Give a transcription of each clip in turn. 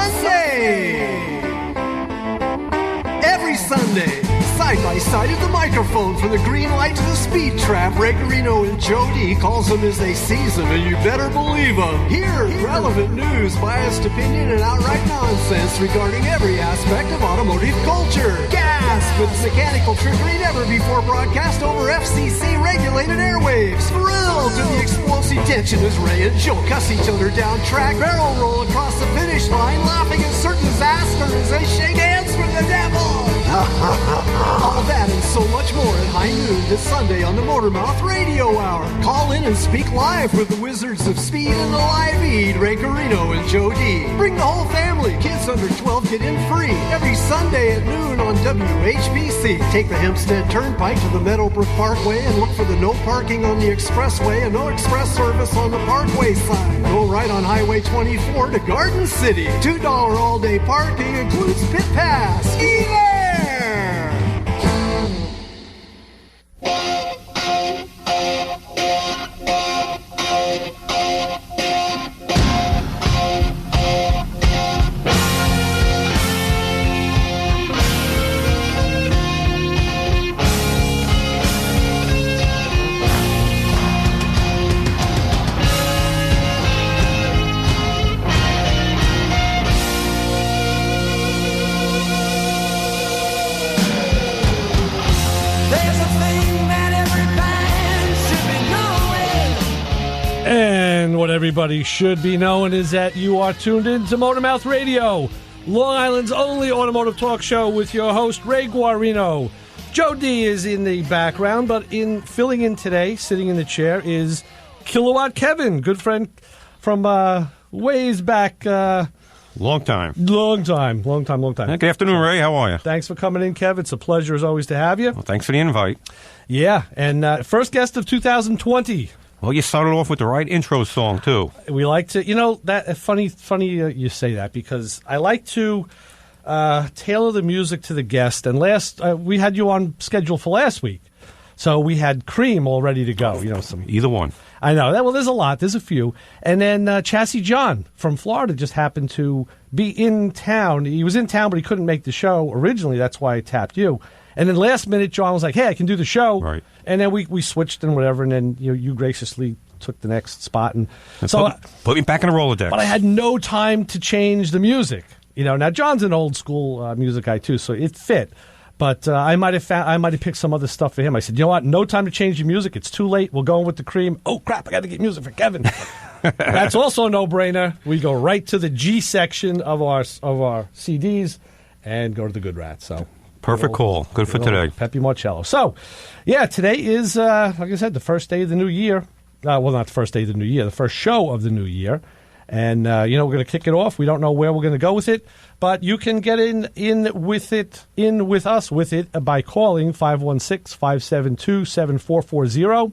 Sunday! Every Sunday, side by side at the microphone, from the green light to the speed trap, Ray Garino and Joe D calls them as they seize them, and you better believe them. Hear relevant news, biased opinion, and outright nonsense regarding every aspect of automotive culture. Gasp with mechanical trickery never before broadcast over FCC-regulated airwaves. Thrill to the explosive tension as Ray and Joe cuss each other down track, barrel roll across the finish line, laughing at certain disaster as they shake hands with the devil. All that and so much more at high noon this Sunday on the Motormouth Radio Hour. Call in and speak live with the Wizards of Speed and the Live Feed, Ray Garino and Joe D. Bring the whole family. Kids under 12 get in free. Every Sunday at noon on WHPC. Take the Hempstead Turnpike to the Meadowbrook Parkway and look for the no parking on the expressway and no express service on the Parkway side. Go right on Highway 24 to Garden City. $2 all-day parking includes pit pass. Ski there! What everybody should be knowing is that you are tuned in to Motormouth Radio, Long Island's only automotive talk show with your host, Ray Guarino. Joe D is in the background, but filling in today, sitting in the chair, is Kilowatt Kevin, good friend from ways back. Long time. Good afternoon, Ray. How are you? Thanks for coming in, Kev. It's a pleasure, as always, to have you. Well, thanks for the invite. Yeah, and first guest of 2020. Well, you started off with the right intro song, too. We like to, that funny you say that, because I like to tailor the music to the guest. And we had you on schedule for last week. So we had Cream all ready to go. Either one. I know. Well, there's a lot. There's a few. And then Chassis John from Florida just happened to be in town. He was in town, but he couldn't make the show originally. That's why I tapped you. And then last minute, John was like, hey, I can do the show. Right. And then we switched and whatever, and then you graciously took the next spot. And so put me back in the Rolodex. But I had no time to change the music. Now John's an old school music guy too, so it fit. But I might have picked some other stuff for him. I said, you know what? No time to change the music. It's too late. We'll go in with the Cream. Oh crap! I got to get music for Kevin. That's also a no-brainer. We go right to the G section of our CDs and go to the Good Rats. So. Perfect call. Good for today. Pepe Marcello. So, yeah, today is, like I said, the first day of the new year. Well, not the first day of the new year, the first show of the new year. And, we're going to kick it off. We don't know where we're going to go with it, but you can get in with us by calling 516-572-7440.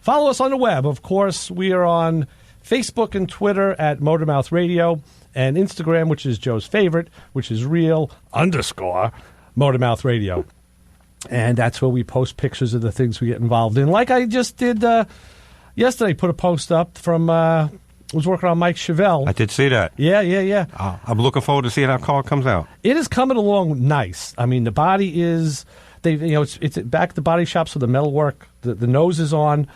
Follow us on the web. Of course, we are on Facebook and Twitter at Motormouth Radio, and Instagram, which is Joe's favorite, which is real_Motormouth Radio. And that's where we post pictures of the things we get involved in. Like I just did yesterday, put a post up from, was working on Mike Chevelle. I did see that. Yeah. I'm looking forward to seeing how car comes out. It is coming along nice. I mean, the body is, it's back at the body shop, so the metalwork, the nose is on.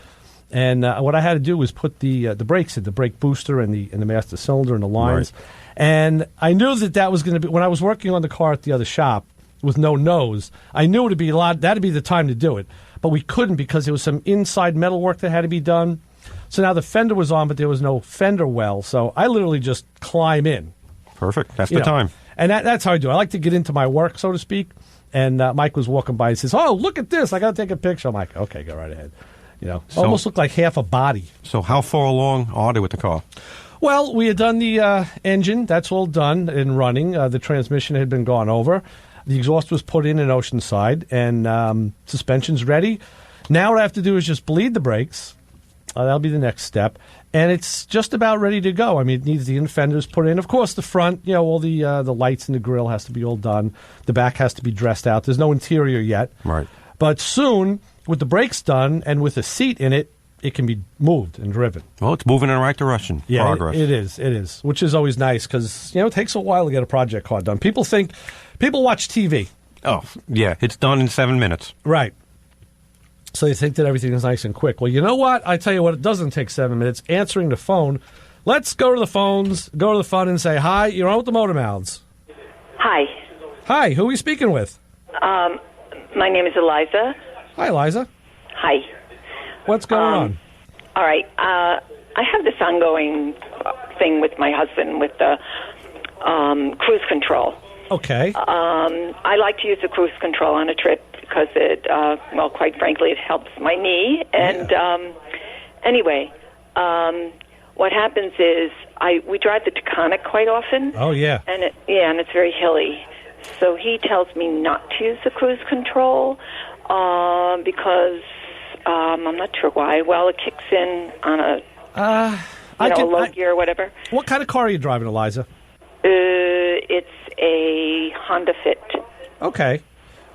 And what I had to do was put the brakes in, the brake booster and the master cylinder and the lines. Right. And I knew that was going to be, when I was working on the car at the other shop with no nose, I knew that'd be the time to do it. But we couldn't because there was some inside metal work that had to be done. So now the fender was on, but there was no fender well. So I literally just climb in. Perfect. That's the time. And that's how I do it. I like to get into my work, so to speak. And Mike was walking by and says, oh, look at this. I got to take a picture. I'm like, okay, go right ahead. Almost looked like half a body. So how far along are they with the car? Well, we had done the engine. That's all done and running. The transmission had been gone over. The exhaust was put in Oceanside, and suspension's ready. Now what I have to do is just bleed the brakes. That'll be the next step. And it's just about ready to go. I mean, it needs the fenders put in. Of course, the front, all the lights and the grill has to be all done. The back has to be dressed out. There's no interior yet. Right. But soon, with the brakes done and with a seat in it, it can be moved and driven. Well, it's moving in the right direction. Yeah, Progress. it is, which is always nice because, it takes a while to get a project car done. People watch TV. Oh, yeah. It's done in 7 minutes. Right. So they think that everything is nice and quick. Well, you know what? I tell you what, it doesn't take 7 minutes. Answering the phone. Let's go to the phones, go to the phone and say, hi, you're on with the Motor Mouths. Hi. Hi, who are we speaking with? My name is Eliza. Hi, Eliza. Hi. What's going on? All right. I have this ongoing thing with my husband with the cruise control. Okay. I like to use the cruise control on a trip because it, quite frankly, it helps my knee. And anyway, what happens is we drive the Taconic quite often. Oh, yeah. And it's very hilly. So he tells me not to use the cruise control because I'm not sure why. Well, it kicks in on a low gear or whatever. What kind of car are you driving, Eliza? It's a Honda Fit. Okay.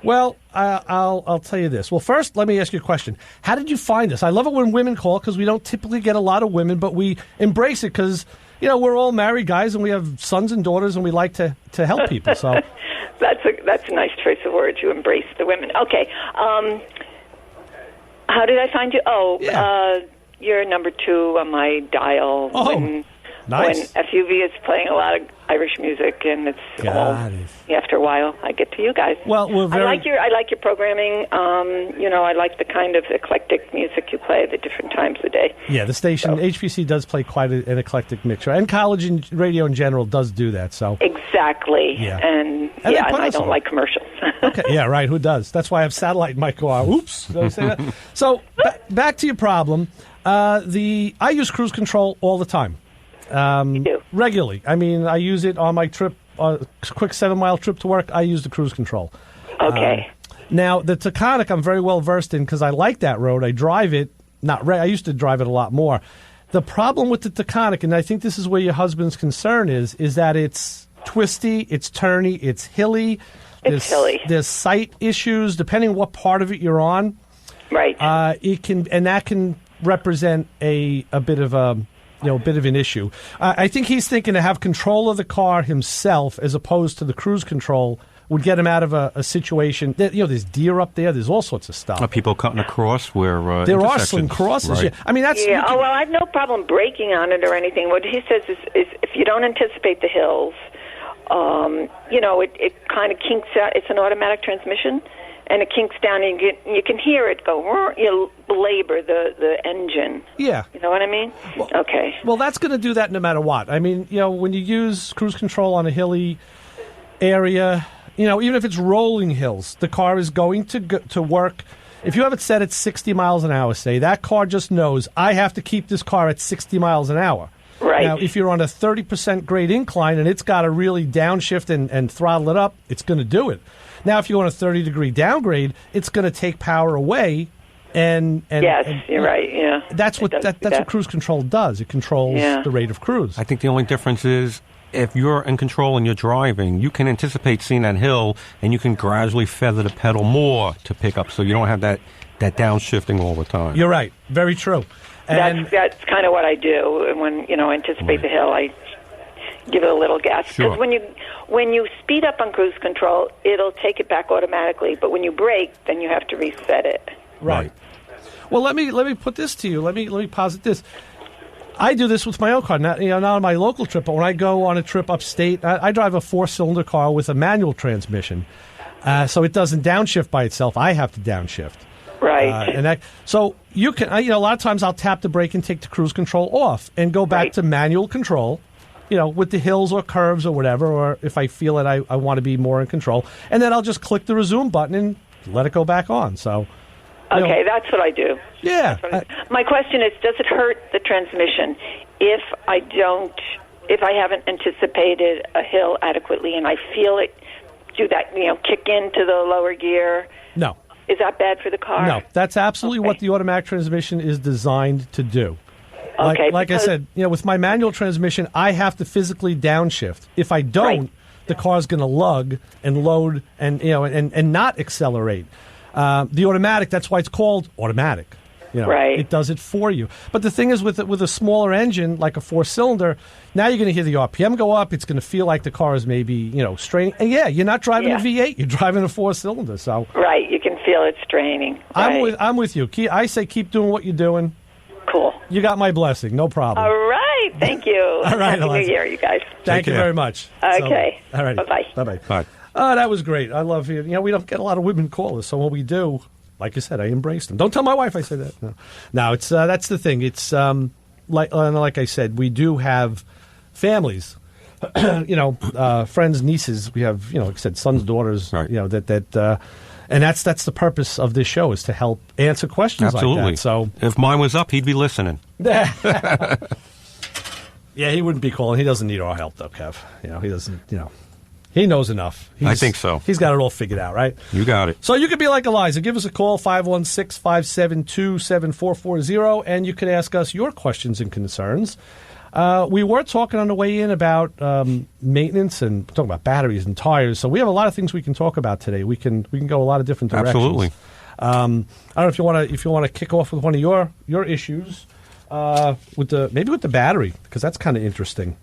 Well, I'll tell you this. Well, first, let me ask you a question. How did you find us? I love it when women call because we don't typically get a lot of women, but we embrace it because, we're all married guys and we have sons and daughters and we like to help people. So that's a nice choice of words. You embrace the women. Okay. How did I find you? You're number 2 on my dial. Oh, nice. When FUV is playing a lot of Irish music, and after a while, I get to you guys. Well, I like your programming. I like the kind of eclectic music you play at the different times of the day. Yeah, the station HPC does play quite an eclectic mixture, and college and radio in general does do that. So exactly. Yeah. And I don't like commercials. Okay, yeah, right. Who does? That's why I have satellite might go out. Oops, did I say that? So back to your problem. I use cruise control all the time. You do? Regularly. I mean, I use it on my trip, quick 7-mile trip to work. I use the cruise control. Okay. Now, the Taconic I'm very well versed in because I like that road. I drive it. I used to drive it a lot more. The problem with the Taconic, and I think this is where your husband's concern is that it's twisty, it's turny, it's hilly. It's hilly. There's sight issues depending what part of it you're on. Right. That can represent a bit of an issue. I think he's thinking to have control of the car himself as opposed to the cruise control would get him out of a situation. There's deer up there. There's all sorts of stuff. People cutting across where there are some crosses. Right. Yeah. I mean, that's I have no problem braking on it or anything. What he says is if you don't anticipate the hills, it kind of kinks out. It's an automatic transmission. And it kinks down, and you can hear it go. You belabor the engine. Yeah, you know what I mean. Well, okay. Well, that's going to do that no matter what. I mean, when you use cruise control on a hilly area, even if it's rolling hills, the car is going to work. If you have it set at 60 miles an hour, say that car just knows I have to keep this car at 60 miles an hour. Right. Now, if you're on a 30% grade incline and it's got to really downshift and throttle it up, it's going to do it. Now, if you're on a 30-degree downgrade, it's going to take power away, and you're right. Yeah, that's what cruise control does. It controls the rate of cruise. I think the only difference is if you're in control and you're driving, you can anticipate seeing that hill, and you can gradually feather the pedal more to pick up, so you don't have that downshifting all the time. You're right. Very true. And that's kind of what I do when anticipate the hill. I give it a little gas because when you speed up on cruise control, it'll take it back automatically. But when you brake, then you have to reset it. Right. Well, let me put this to you. Let me posit this. I do this with my own car, not on my local trip, but when I go on a trip upstate, I drive a 4-cylinder car with a manual transmission, so it doesn't downshift by itself. I have to downshift. Right. So you can, a lot of times I'll tap the brake and take the cruise control off and go back to manual control. With the hills or curves or whatever, or if I feel that I want to be more in control. And then I'll just click the resume button and let it go back on. So, okay, that's what I do. Yeah. My question is, does it hurt the transmission if I haven't anticipated a hill adequately and I feel it do that, kick into the lower gear? No. Is that bad for the car? No, that's absolutely what the automatic transmission is designed to do. Like I said, with my manual transmission, I have to physically downshift. If I don't, the car's going to lug and load and not accelerate. The automatic, that's why it's called automatic. Right. It does it for you. But the thing is, with a smaller engine, like a 4-cylinder, now you're going to hear the RPM go up. It's going to feel like the car is maybe, straining. And you're not driving a V8. You're driving a 4-cylinder. So right, you can feel it straining. Right. I'm with you. I say keep doing what you're doing. Cool. You got my blessing. No problem. All right. Thank you. All right, Happy New Year, you guys. Thank you very much. Okay. So, all right. Bye-bye. Bye-bye. Bye. That was great. I love you. We don't get a lot of women callers, so when we do, like I said, I embrace them. Don't tell my wife I said that. No, it's that's the thing. It's like I said, we do have families, friends, nieces. We have, like I said, sons, daughters. Right. And that's the purpose of this show, is to help answer questions Absolutely. like that. So if mine was up, he'd be listening. yeah, he wouldn't be calling. He doesn't need our help, though, Kev. He doesn't. He knows enough. I think so. He's got it all figured out, right? You got it. So you could be like Eliza. Give us a call, 516-572-7440, and you can ask us your questions and concerns. We were talking on the way in about maintenance and talking about batteries and tires. So we have a lot of things we can talk about today. We can go a lot of different directions. Absolutely. I don't know if you want to kick off with one of your issues with the battery, because that's kind of interesting.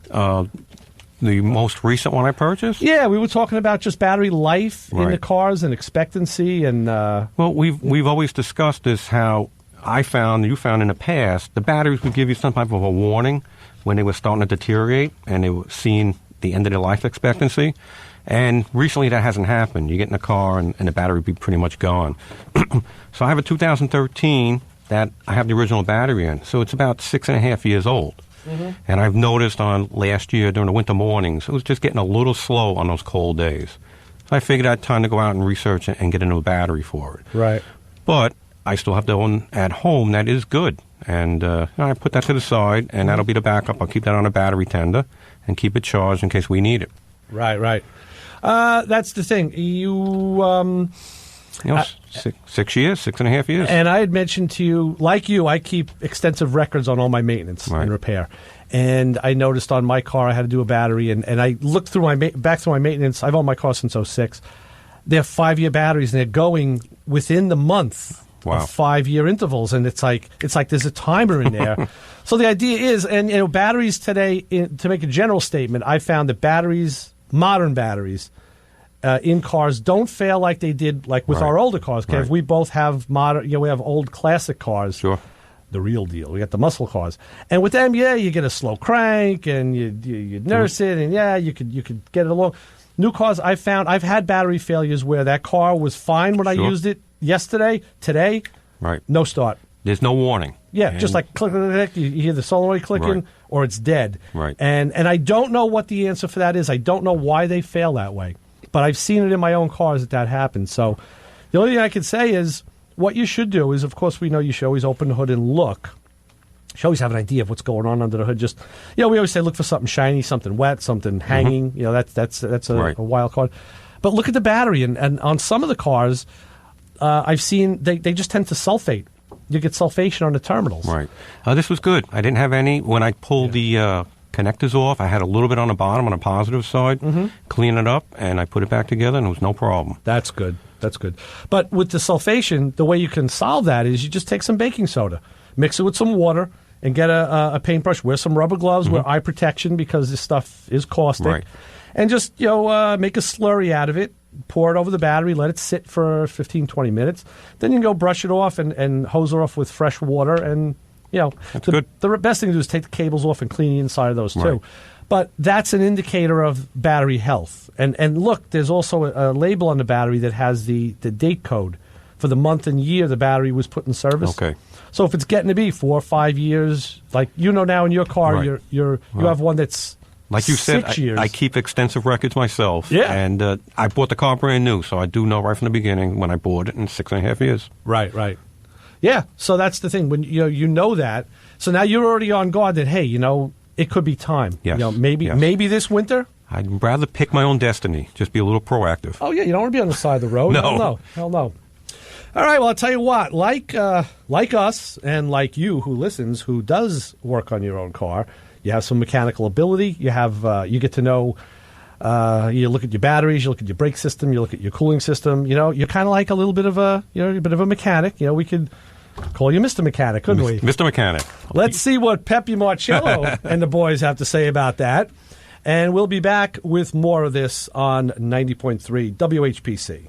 The most recent one I purchased? Yeah, we were talking about just battery life in the Right. cars and expectancy and. Well, we've always discussed this, how you found in the past, the batteries would give you some type of a warning when they were starting to deteriorate and they were seeing the end of their life expectancy. And recently that hasn't happened. You get in a car and the battery would be pretty much gone. So I have a 2013 that I have the original battery in. So it's about 6.5 years old. Mm-hmm. And I've noticed on last year during the winter mornings, it was just getting a little slow on those cold days. So I figured I had time to go out and research and get a new battery for it. Right. But I still have the one at home that is good. And I put that to the side, and that'll be the backup. I'll keep that on a battery tender and keep it charged in case we need it. Right. That's the thing. You 6.5 years. And I had mentioned to you, like you, I keep extensive records on all my maintenance and repair. And I noticed on my car I had to do a battery, and I looked through back through my maintenance. I've owned my car since 2006. They're 5-year batteries, and they're going within the month. Wow. Of 5-year intervals, and it's like there's a timer in there. So the idea is, and batteries today, to make a general statement, I found that modern batteries in cars don't fail like they did with our older cars. Kev, we both have we have old classic cars. Sure. The real deal. We got the muscle cars, and with them, you get a slow crank, and you nurse it, and you could get it along. New cars, I've had battery failures where that car was fine when I used it yesterday. Today, no start. There's no warning. Yeah, just like click, click, click, you hear the solenoid clicking, or it's dead. Right. And I don't know what the answer for that is. I don't know why they fail that way, but I've seen it in my own cars that happens. So the only thing I can say is what you should do is, of course, we know you should always open the hood and look. You should always have an idea of what's going on under the hood. Just, we always say look for something shiny, something wet, something hanging. That's a wild card. But look at the battery, and on some of the cars, I've seen they just tend to sulfate. You get sulfation on the terminals. Right. This was good. I didn't have any. When I pulled the connectors off, I had a little bit on the bottom on the positive side, clean it up, and I put it back together, and it was no problem. That's good. But with the sulfation, the way you can solve that is you just take some baking soda, mix it with some water, and get a paintbrush. Wear some rubber gloves, wear eye protection because this stuff is caustic. Right. And just make a slurry out of it, pour it over the battery, let it sit for 15, 20 minutes. Then you can go brush it off and hose it off with fresh water. And, That's good. The best thing to do is take the cables off and clean the inside of those, too. But that's an indicator of battery health. And look, there's also a label on the battery that has the date code for the month and year the battery was put in service. Okay. So if it's getting to be 4 or 5 years, like now in your car, you have one that's like you said, 6 years. I keep extensive records myself. Yeah. And I bought the car brand new, so I do know right from the beginning when I bought it in 6.5 years. Right. Yeah, so that's the thing. When you know that, so now you're already on guard that, hey, it could be time. Yes. Maybe this winter. I'd rather pick my own destiny, just be a little proactive. Oh, yeah, you don't want to be on the side of the road. No. Hell no. All right, well, I'll tell you what, like us and like you who listens, who does work on your own car, you have some mechanical ability, you have you get to know, you look at your batteries, you look at your brake system, you look at your cooling system, you're kind of like a little bit of a, a bit of a mechanic. We could call you Mr. Mechanic, couldn't we? Mr. Mechanic. Let's see what Pepe Marcello and the boys have to say about that. And we'll be back with more of this on 90.3 WHPC.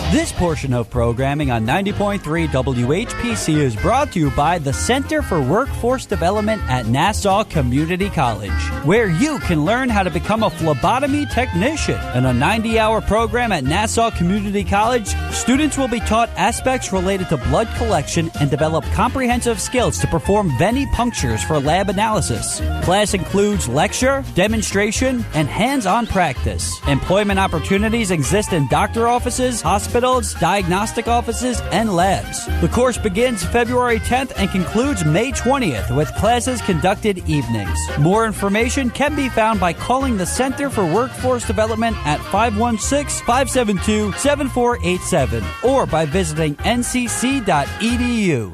This portion of programming on 90.3 WHPC is brought to you by the Center for Workforce Development at Nassau Community College, where you can learn how to become a phlebotomy technician. In a 90-hour program at Nassau Community College, students will be taught aspects related to blood collection and develop comprehensive skills to perform venipunctures for lab analysis. Class includes lecture, demonstration, and hands-on practice. Employment opportunities exist in doctor offices, hospitals, diagnostic offices, and labs. The course begins February 10th and concludes May 20th with classes conducted evenings. More information can be found by calling the Center for Workforce Development at 516-572-7487 or by visiting ncc.edu.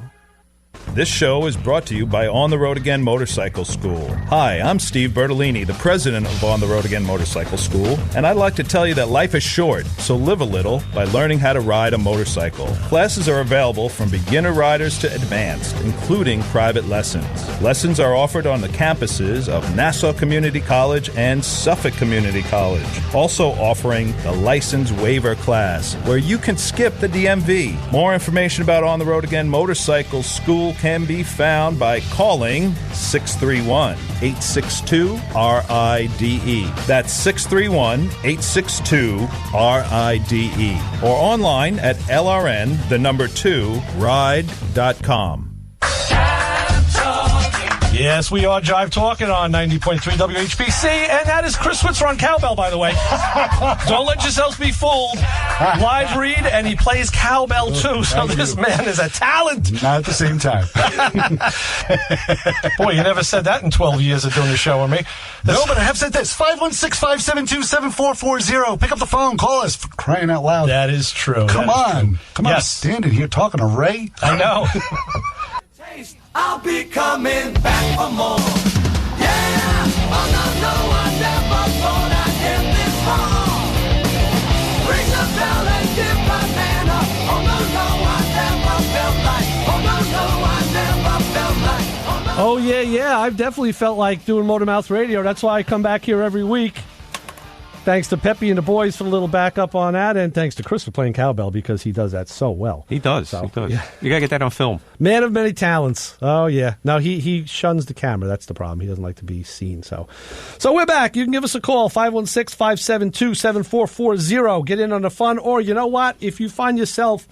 This show is brought to you by On the Road Again Motorcycle School. Hi, I'm Steve Bertolini, the president of On the Road Again Motorcycle School, and I'd like to tell you that life is short, so live a little by learning how to ride a motorcycle. Classes are available from beginner riders to advanced, including private lessons. Lessons are offered on the campuses of Nassau Community College and Suffolk Community College, also offering the license waiver class, where you can skip the DMV. More information about On the Road Again Motorcycle School can be found by calling 631-862-RIDE. That's 631-862-RIDE. Or online at LRN2ride.com. Yes, we are Jive Talking on 90.3 WHPC, and that is Chris Switzer on cowbell, by the way. Don't let yourselves be fooled. Live read, and he plays cowbell, too, so this man is a talent. Not at the same time. Boy, you never said that in 12 years of doing the show with me. No, but I have said this. 516-572-7440. Pick up the phone. Call us. For crying out loud. That is true. Come on. Come on. Yes. Standing here talking to Ray. I know. I'll be coming back for more. Yeah! Oh, no, I never thought I'd get this far. Ring the bell and give my man up. Oh, no, I never felt like. Oh, no, I never felt like. Oh, yeah. I've definitely felt like doing Motormouth Radio. That's why I come back here every week. Thanks to Pepe and the boys for the little backup on that, and thanks to Chris for playing cowbell because he does that so well. He does. So, he does. Yeah. You got to get that on film. Man of many talents. Oh, yeah. No, he shuns the camera. That's the problem. He doesn't like to be seen. So we're back. You can give us a call, 516-572-7440. Get in on the fun. Or, you know what? If you find yourself...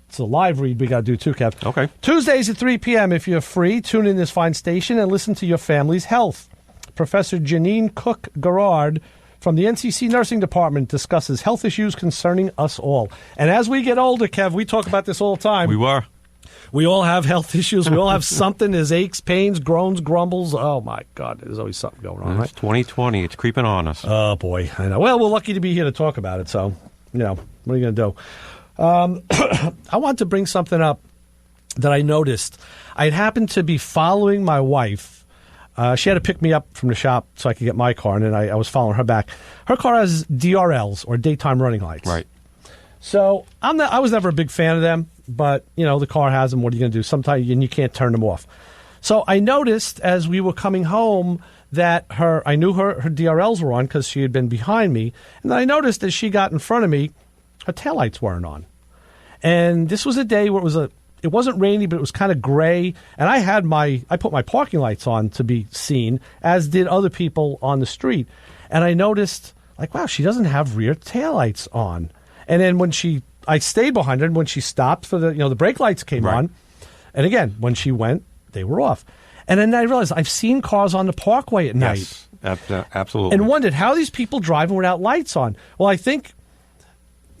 It's a live read we got to do, too, Kev. Okay. Tuesdays at 3 p.m. if you're free. Tune in this fine station and listen to your family's health. Professor Janine Cook-Garrard from the NCC Nursing Department discusses health issues concerning us all. And as we get older, Kev, we talk about this all the time. We all have health issues. We all have something. There's aches, pains, groans, grumbles. Oh, my God. There's always something going on, right? It's 2020. It's creeping on us. Oh, boy. I know. Well, we're lucky to be here to talk about it. So, what are you going to do? I want to bring something up that I noticed. I happened to be following my wife. She had to pick me up from the shop so I could get my car, and then I was following her back. Her car has DRLs, or daytime running lights. Right. So I was never a big fan of them, but, the car has them. What are you going to do? Sometimes you can't turn them off. So I noticed as we were coming home that I knew her DRLs were on because she had been behind me, and then I noticed as she got in front of me, her taillights weren't on. And this was a day where it wasn't rainy, but it was kind of gray. And I put my parking lights on to be seen, as did other people on the street. And I noticed, wow, she doesn't have rear taillights on. And then I stayed behind her, and when she stopped for the brake lights came on. And again, when she went, they were off. And then I realized I've seen cars on the parkway at night. Yes, absolutely. And wondered how these people driving without lights on. Well, I think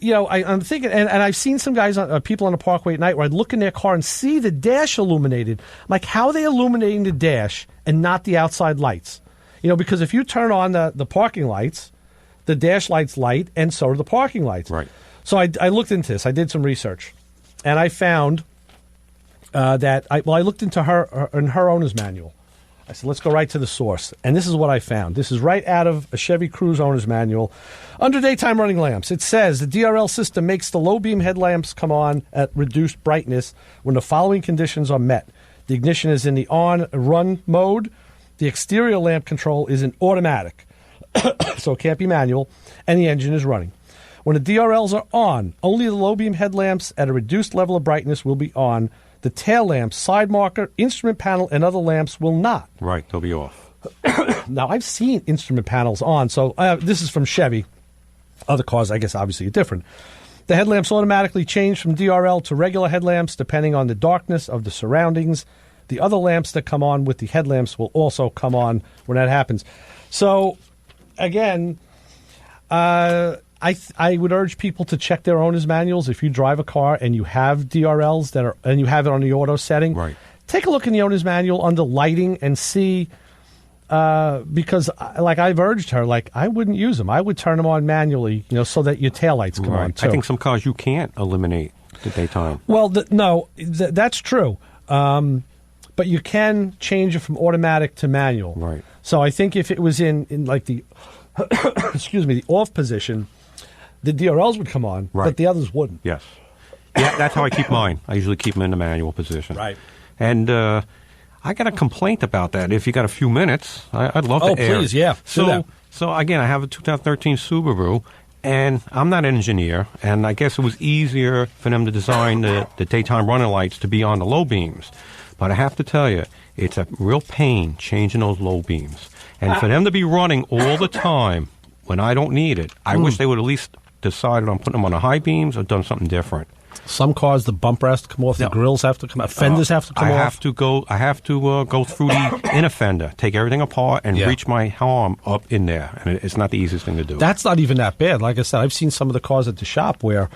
I'm thinking, and I've seen some guys, people on the Parkway at night, where I'd look in their car and see the dash illuminated. I'm like, how are they illuminating the dash and not the outside lights? Because if you turn on the parking lights, the dash lights light, and so do the parking lights. Right. So I looked into this. I did some research, and I found that I looked into her owner's manual. I said, let's go right to the source. And this is what I found. This is right out of a Chevy Cruze owner's manual. Under daytime running lamps, it says the DRL system makes the low beam headlamps come on at reduced brightness when the following conditions are met. The ignition is in the on-run mode. The exterior lamp control is in automatic, so it can't be manual, and the engine is running. When the DRLs are on, only the low beam headlamps at a reduced level of brightness will be on. The tail lamps, side marker, instrument panel, and other lamps will not. Right, they'll be off. Now, I've seen instrument panels on, so this is from Chevy. Other cars, I guess, obviously are different. The headlamps automatically change from DRL to regular headlamps depending on the darkness of the surroundings. The other lamps that come on with the headlamps will also come on when that happens. So, again, I would urge people to check their owner's manuals. If you drive a car and you have DRLs and you have it on the auto setting, right, take a look in the owner's manual under lighting and see. Because, like I've urged her, I wouldn't use them. I would turn them on manually, so that your taillights come on too. I think some cars you can't eliminate the daytime. Well, that's true. But you can change it from automatic to manual. Right. So I think if it was in the the off position, the DRLs would come on, right, but the others wouldn't. Yes. Yeah, that's how I keep mine. I usually keep them in the manual position. Right. And I got a complaint about that. If you got a few minutes, I'd love to air. Oh, please, yeah. So again, I have a 2013 Subaru, and I'm not an engineer, and I guess it was easier for them to design the daytime running lights to be on the low beams. But I have to tell you, it's a real pain changing those low beams. And for them to be running all the time when I don't need it, I wish they would at least decided on putting them on the high beams or done something different. Some cars, the bumper has to come off, the grills have to come out, fenders have to come off. I have to go through the inner fender, take everything apart, and reach my arm up in there. And it's not the easiest thing to do. That's not even that bad. Like I said, I've seen some of the cars at the shop where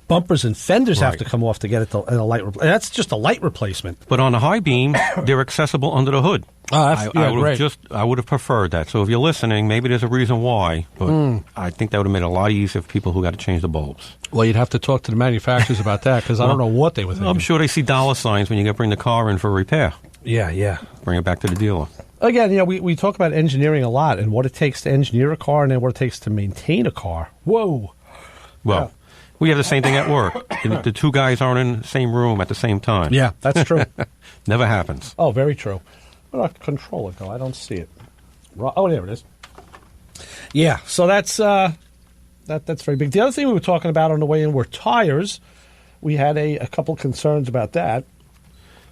bumpers and fenders have to come off to get it to a light. And that's just a light replacement. But on the high beam, they're accessible under the hood. I would have preferred that. So if you're listening, maybe there's a reason why, but I think that would have made it a lot easier for people who got to change the bulbs. Well, you'd have to talk to the manufacturers about that because I don't know what they would think. I'm sure they see dollar signs when you bring the car in for repair. Yeah. Bring it back to the dealer. Again, we talk about engineering a lot and what it takes to engineer a car and then what it takes to maintain a car. Whoa. Well, we have the same thing at work. The two guys aren't in the same room at the same time. Yeah, that's true. Never happens. Oh, very true. Where did I control it go? I don't see it. Oh, there it is. Yeah, so that's very big. The other thing we were talking about on the way in were tires. We had a couple concerns about that.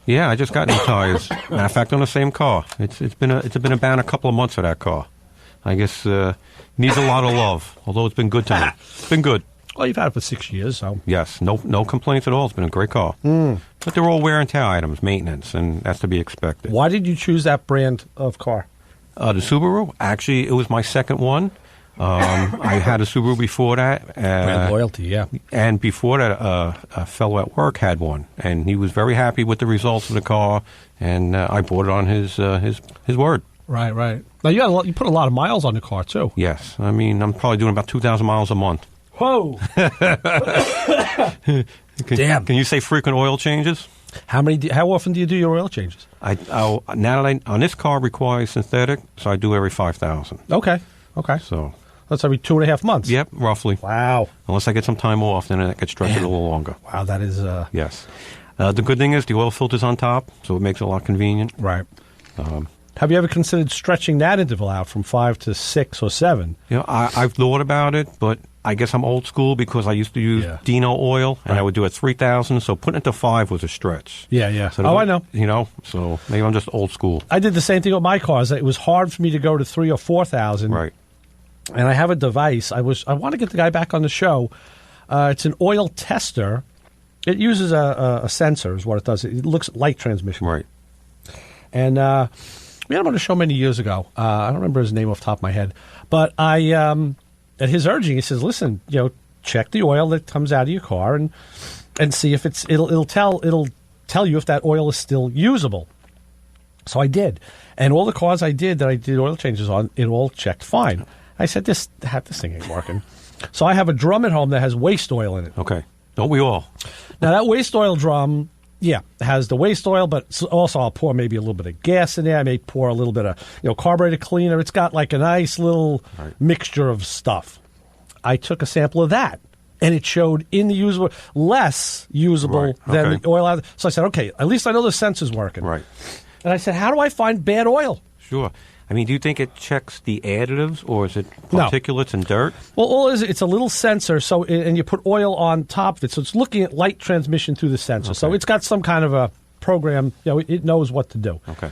Yeah, I just got new tires. Matter of fact, on the same car. It's been about a couple of months for that car. I guess needs a lot of love. Although it's been good to me. It's been good. Well, you've had it for 6 years, so. Yes, no complaints at all. It's been a great car. But they're all wear and tear items, maintenance, and that's to be expected. Why did you choose that brand of car? The Subaru? Actually, it was my second one. I had a Subaru before that. Brand loyalty, yeah. And before that, a fellow at work had one, and he was very happy with the results of the car, and I bought it on his word. Right. Now, you put a lot of miles on the car, too. Yes. I mean, I'm probably doing about 2,000 miles a month. Whoa! Damn. Can you say frequent oil changes? How often do you do your oil changes? Now that on this car requires synthetic, so I do every 5,000. Okay. So that's every 2.5 months. Yep, roughly. Wow. Unless I get some time off, then I could stretch it a little longer. Wow, that is. Yes. The good thing is the oil filter's on top, so it makes it a lot convenient. Right. Have you ever considered stretching that interval out from 5 to 6 or 7? I've thought about it, but I guess I'm old school because I used to use Dino oil, and I would do it 3,000, so putting it to 5 was a stretch. Yeah. So I know. So maybe I'm just old school. I did the same thing with my cars. It was hard for me to go to 3,000 or 4,000. Right. And I have a device. I want to get the guy back on the show. It's an oil tester. It uses a sensor is what it does. It looks like transmission. Right. And we had him on the show many years ago. I don't remember his name off the top of my head. But at his urging, he says, listen, check the oil that comes out of your car and see if it'll tell you if that oil is still usable. So I did. And all the cars I did oil changes on, it all checked fine. I said, this thing ain't working. So I have a drum at home that has waste oil in it. Okay. Don't we all? Now, that waste oil drum, has the waste oil, but also I'll pour maybe a little bit of gas in there. I may pour a little bit of carburetor cleaner. It's got like a nice little mixture of stuff. I took a sample of that, and it showed less usable than the oil out. So I said, okay, at least I know the sensor's working. Right. And I said, how do I find bad oil? Sure. I mean, do you think it checks the additives, or is it particulates and dirt? Well, all it is, it's a little sensor, and you put oil on top of it, so it's looking at light transmission through the sensor. Okay. So it's got some kind of a program. It knows what to do. Okay.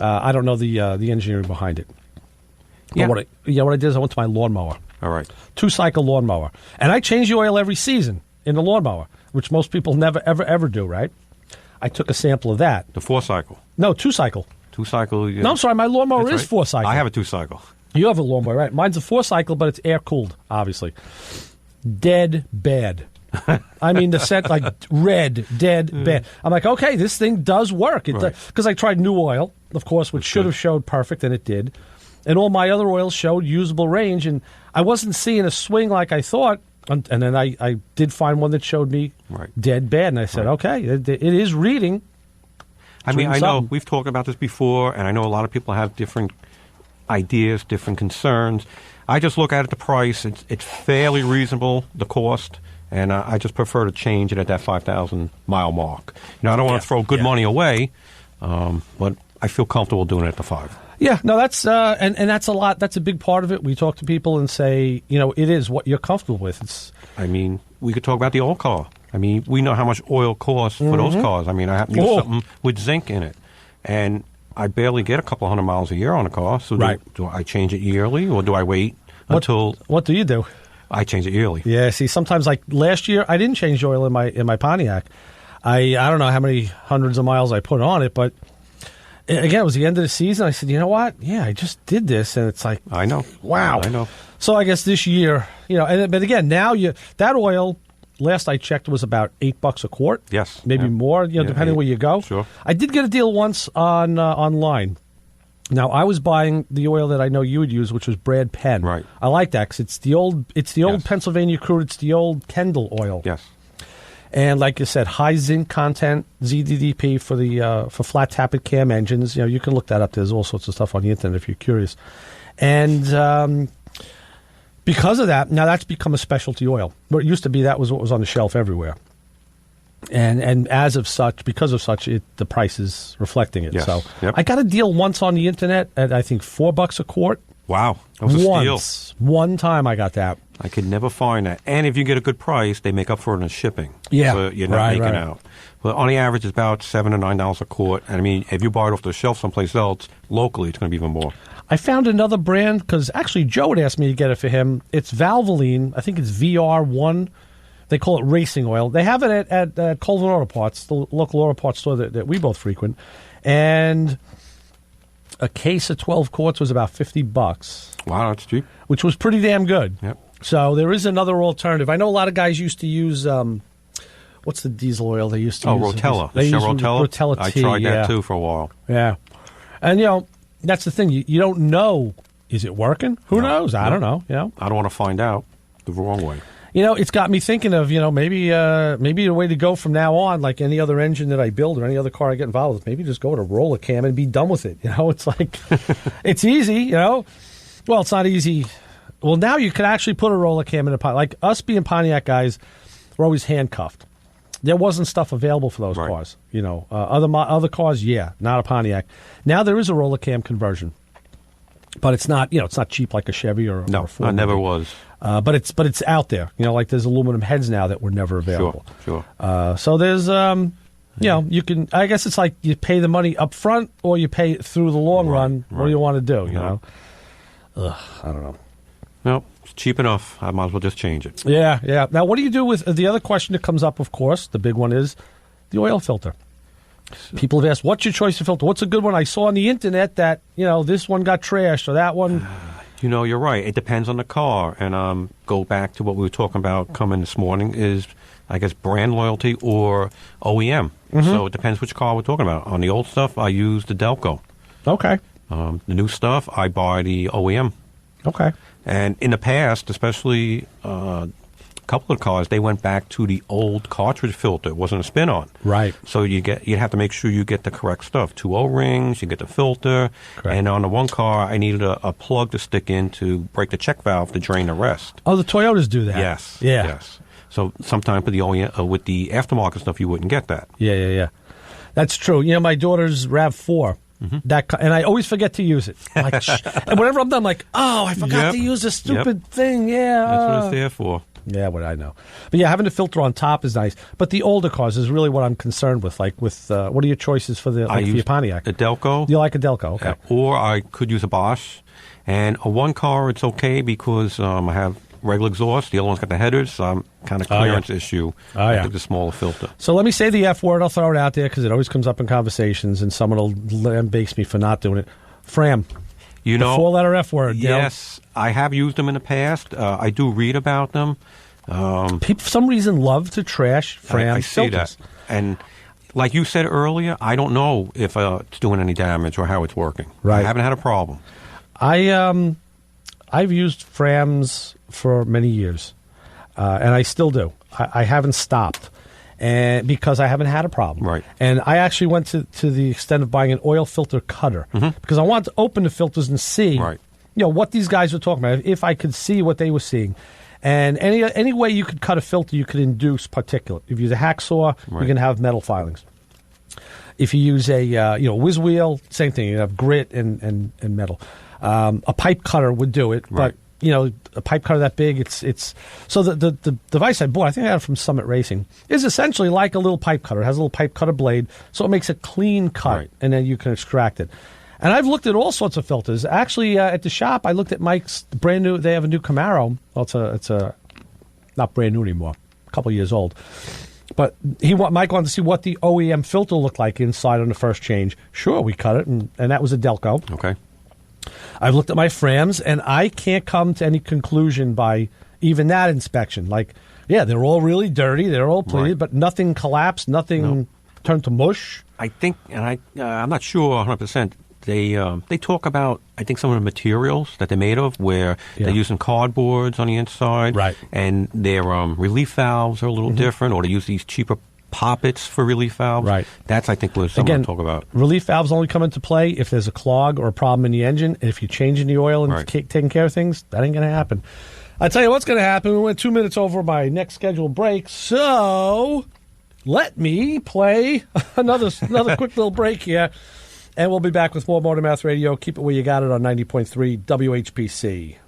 I don't know the engineering behind it. Yeah. But what I did is I went to my lawnmower. All right. 2-cycle lawnmower, and I change the oil every season in the lawnmower, which most people never ever do. Right? I took a sample of that. The 4-cycle. No, 2-cycle. 2-cycle. Yeah. No, I'm sorry. My lawnmower is 4-cycle. I have a 2-cycle. You have a lawnmower, right? Mine's a 4-cycle, but it's air-cooled, obviously. Dead bad. I mean, the scent, like, red, dead bad. I'm like, okay, this thing does work. Because I tried new oil, of course, which should have showed perfect, and it did. And all my other oils showed usable range, and I wasn't seeing a swing like I thought. And then I did find one that showed me dead bad, and I said, okay, it is reading. I mean, I know we've talked about this before, and I know a lot of people have different ideas, different concerns. I just look at the price. It's fairly reasonable, the cost, and I just prefer to change it at that 5,000-mile mark. I don't want to throw good money away, but I feel comfortable doing it at the 5. Yeah, no, that's and that's a lot. That's a big part of it. We talk to people and say, it is what you're comfortable with. I mean, we could talk about the old car. I mean, we know how much oil costs for those cars. I mean, I have to use something with zinc in it. And I barely get a couple hundred miles a year on a car. So do I change it yearly, or do I wait until... What do you do? I change it yearly. Yeah, see, sometimes, like last year, I didn't change oil in my Pontiac. I don't know how many hundreds of miles I put on it, but again, it was the end of the season. I said, you know what? Yeah, I just did this, and it's like... I know. Wow. I know. So I guess this year, but again, now that oil... Last I checked was about $8 a quart. Yes, maybe more. Depending where you go. Sure. I did get a deal once online. Now I was buying the oil that I know you would use, which was Brad Penn. Right. I like that because it's the old Pennsylvania crude. It's the old Kendall oil. Yes. And like you said, high zinc content, ZDDP for the for flat tappet cam engines. You can look that up. There's all sorts of stuff on the internet if you're curious. And because of that, now that's become a specialty oil. Where it used to be, that was what was on the shelf everywhere. And because of such, the price is reflecting it. Yes. So I got a deal once on the internet at, I think, $4 a quart. Wow. That was a steal. One time I got that. I could never find that. And if you get a good price, they make up for it in shipping. Yeah. So you're not making out. But on the average, it's about $7 to $9 a quart. And I mean, if you buy it off the shelf someplace else, locally, it's going to be even more. I found another brand, because actually Joe had asked me to get it for him. It's Valvoline. I think it's VR1. They call it racing oil. They have it at Colvin Auto Parts, the local auto parts store that we both frequent. And a case of 12 quarts was about $50. Wow, that's cheap. Which was pretty damn good. Yep. So there is another alternative. I know a lot of guys used to use, what's the diesel oil they used to use? Rotella. They used Rotella? Rotella I tea, tried that too for a while. Yeah. And, that's the thing. You don't know, is it working? Who knows? I don't know. I don't want to find out the wrong way. It's got me thinking of, maybe a way to go from now on, like any other engine that I build or any other car I get involved with, maybe just go to roller cam and be done with it. It's like, it's easy, Well, it's not easy. Well, now you can actually put a roller cam in a Pontiac. Like us being Pontiac guys, we're always handcuffed. There wasn't stuff available for those cars. Other cars, not a Pontiac. Now there is a roller cam conversion, but it's not. It's not cheap like a Chevy or a Ford. I never was. But it's out there. Like there's aluminum heads now that were never available. Sure. So there's you can. I guess it's like you pay the money up front or you pay it through the long run. What do you want to do? You know. I don't know. No, it's cheap enough. I might as well just change it. Yeah. Now, what do you do with the other question that comes up, of course, the big one is the oil filter. People have asked, what's your choice of filter? What's a good one? I saw on the internet that, this one got trashed or that one. You're right. It depends on the car. And go back to what we were talking about coming this morning is, I guess, brand loyalty or OEM. So it depends which car we're talking about. On the old stuff, I use the Delco. Okay. The new stuff, I buy the OEM. Okay. And in the past, especially a couple of cars, they went back to the old cartridge filter. It wasn't a spin-on. Right. So you'd have to make sure you get the correct stuff. 2 O-rings, you get the filter. Correct. And on the one car, I needed a plug to stick in to break the check valve to drain the rest. Oh, the Toyotas do that. Yes. Yeah. Yes. So sometimes with the OEM, with the aftermarket stuff, you wouldn't get that. Yeah. That's true. My daughter's RAV4. And I always forget to use it. I'm like, and whenever I'm done, I'm like, oh, I forgot to use this stupid thing. Yeah. That's what it's there for. Yeah, what I know. But yeah, having the filter on top is nice. But the older cars is really what I'm concerned with. Like with, what are your choices for the Pontiac? A Delco. You like a Delco? Okay. Or I could use a Bosch. And a one car, it's okay because I have regular exhaust. The other one's got the headers, so I'm kind of clearance issue. I took the smaller filter. So let me say the F word. I'll throw it out there because it always comes up in conversations, and someone will lambase me for not doing it. Fram. The 4-letter F word. Yes, I have used them in the past. I do read about them. People, for some reason, love to trash Fram I see filters. that. And like you said earlier, I don't know if it's doing any damage or how it's working. Right. I haven't had a problem. I've used Frams for many years, and I still do. I haven't stopped, and because I haven't had a problem. Right. And I actually went to the extent of buying an oil filter cutter because I wanted to open the filters and see, what these guys were talking about. If I could see what they were seeing, and any way you could cut a filter, you could induce particulate. If you use a hacksaw, you can have metal filings. If you use a whiz wheel, same thing. You have grit and metal. A pipe cutter would do it, but a pipe cutter that big, it's so the device I bought, I think I got it from Summit Racing, is essentially like a little pipe cutter. It has a little pipe cutter blade, so it makes a clean cut, and then you can extract it. And I've looked at all sorts of filters. Actually, at the shop, I looked at Mike's brand new. They have a new Camaro. Well, it's a not brand new anymore, a couple years old. But Mike wanted to see what the OEM filter looked like inside on the first change. Sure, we cut it, and that was a Delco. Okay. I've looked at my Frams, and I can't come to any conclusion by even that inspection. Like, yeah, they're all really dirty, they're all pleated, but nothing collapsed, nothing turned to mush. I think, and I'm not sure 100%. They talk about, I think, some of the materials that they're made of, where they're using cardboards on the inside, and their relief valves are a little different, or they use these cheaper poppets for relief valves. Right. That's, I think, what someone talk about. Relief valves only come into play if there's a clog or a problem in the engine. And if you're changing the oil and taking care of things, that ain't going to happen. I tell you what's going to happen. We went 2 minutes over my next scheduled break, so let me play another quick little break here, and we'll be back with more Motor Mouth Radio. Keep it where you got it on 90.3 WHPC.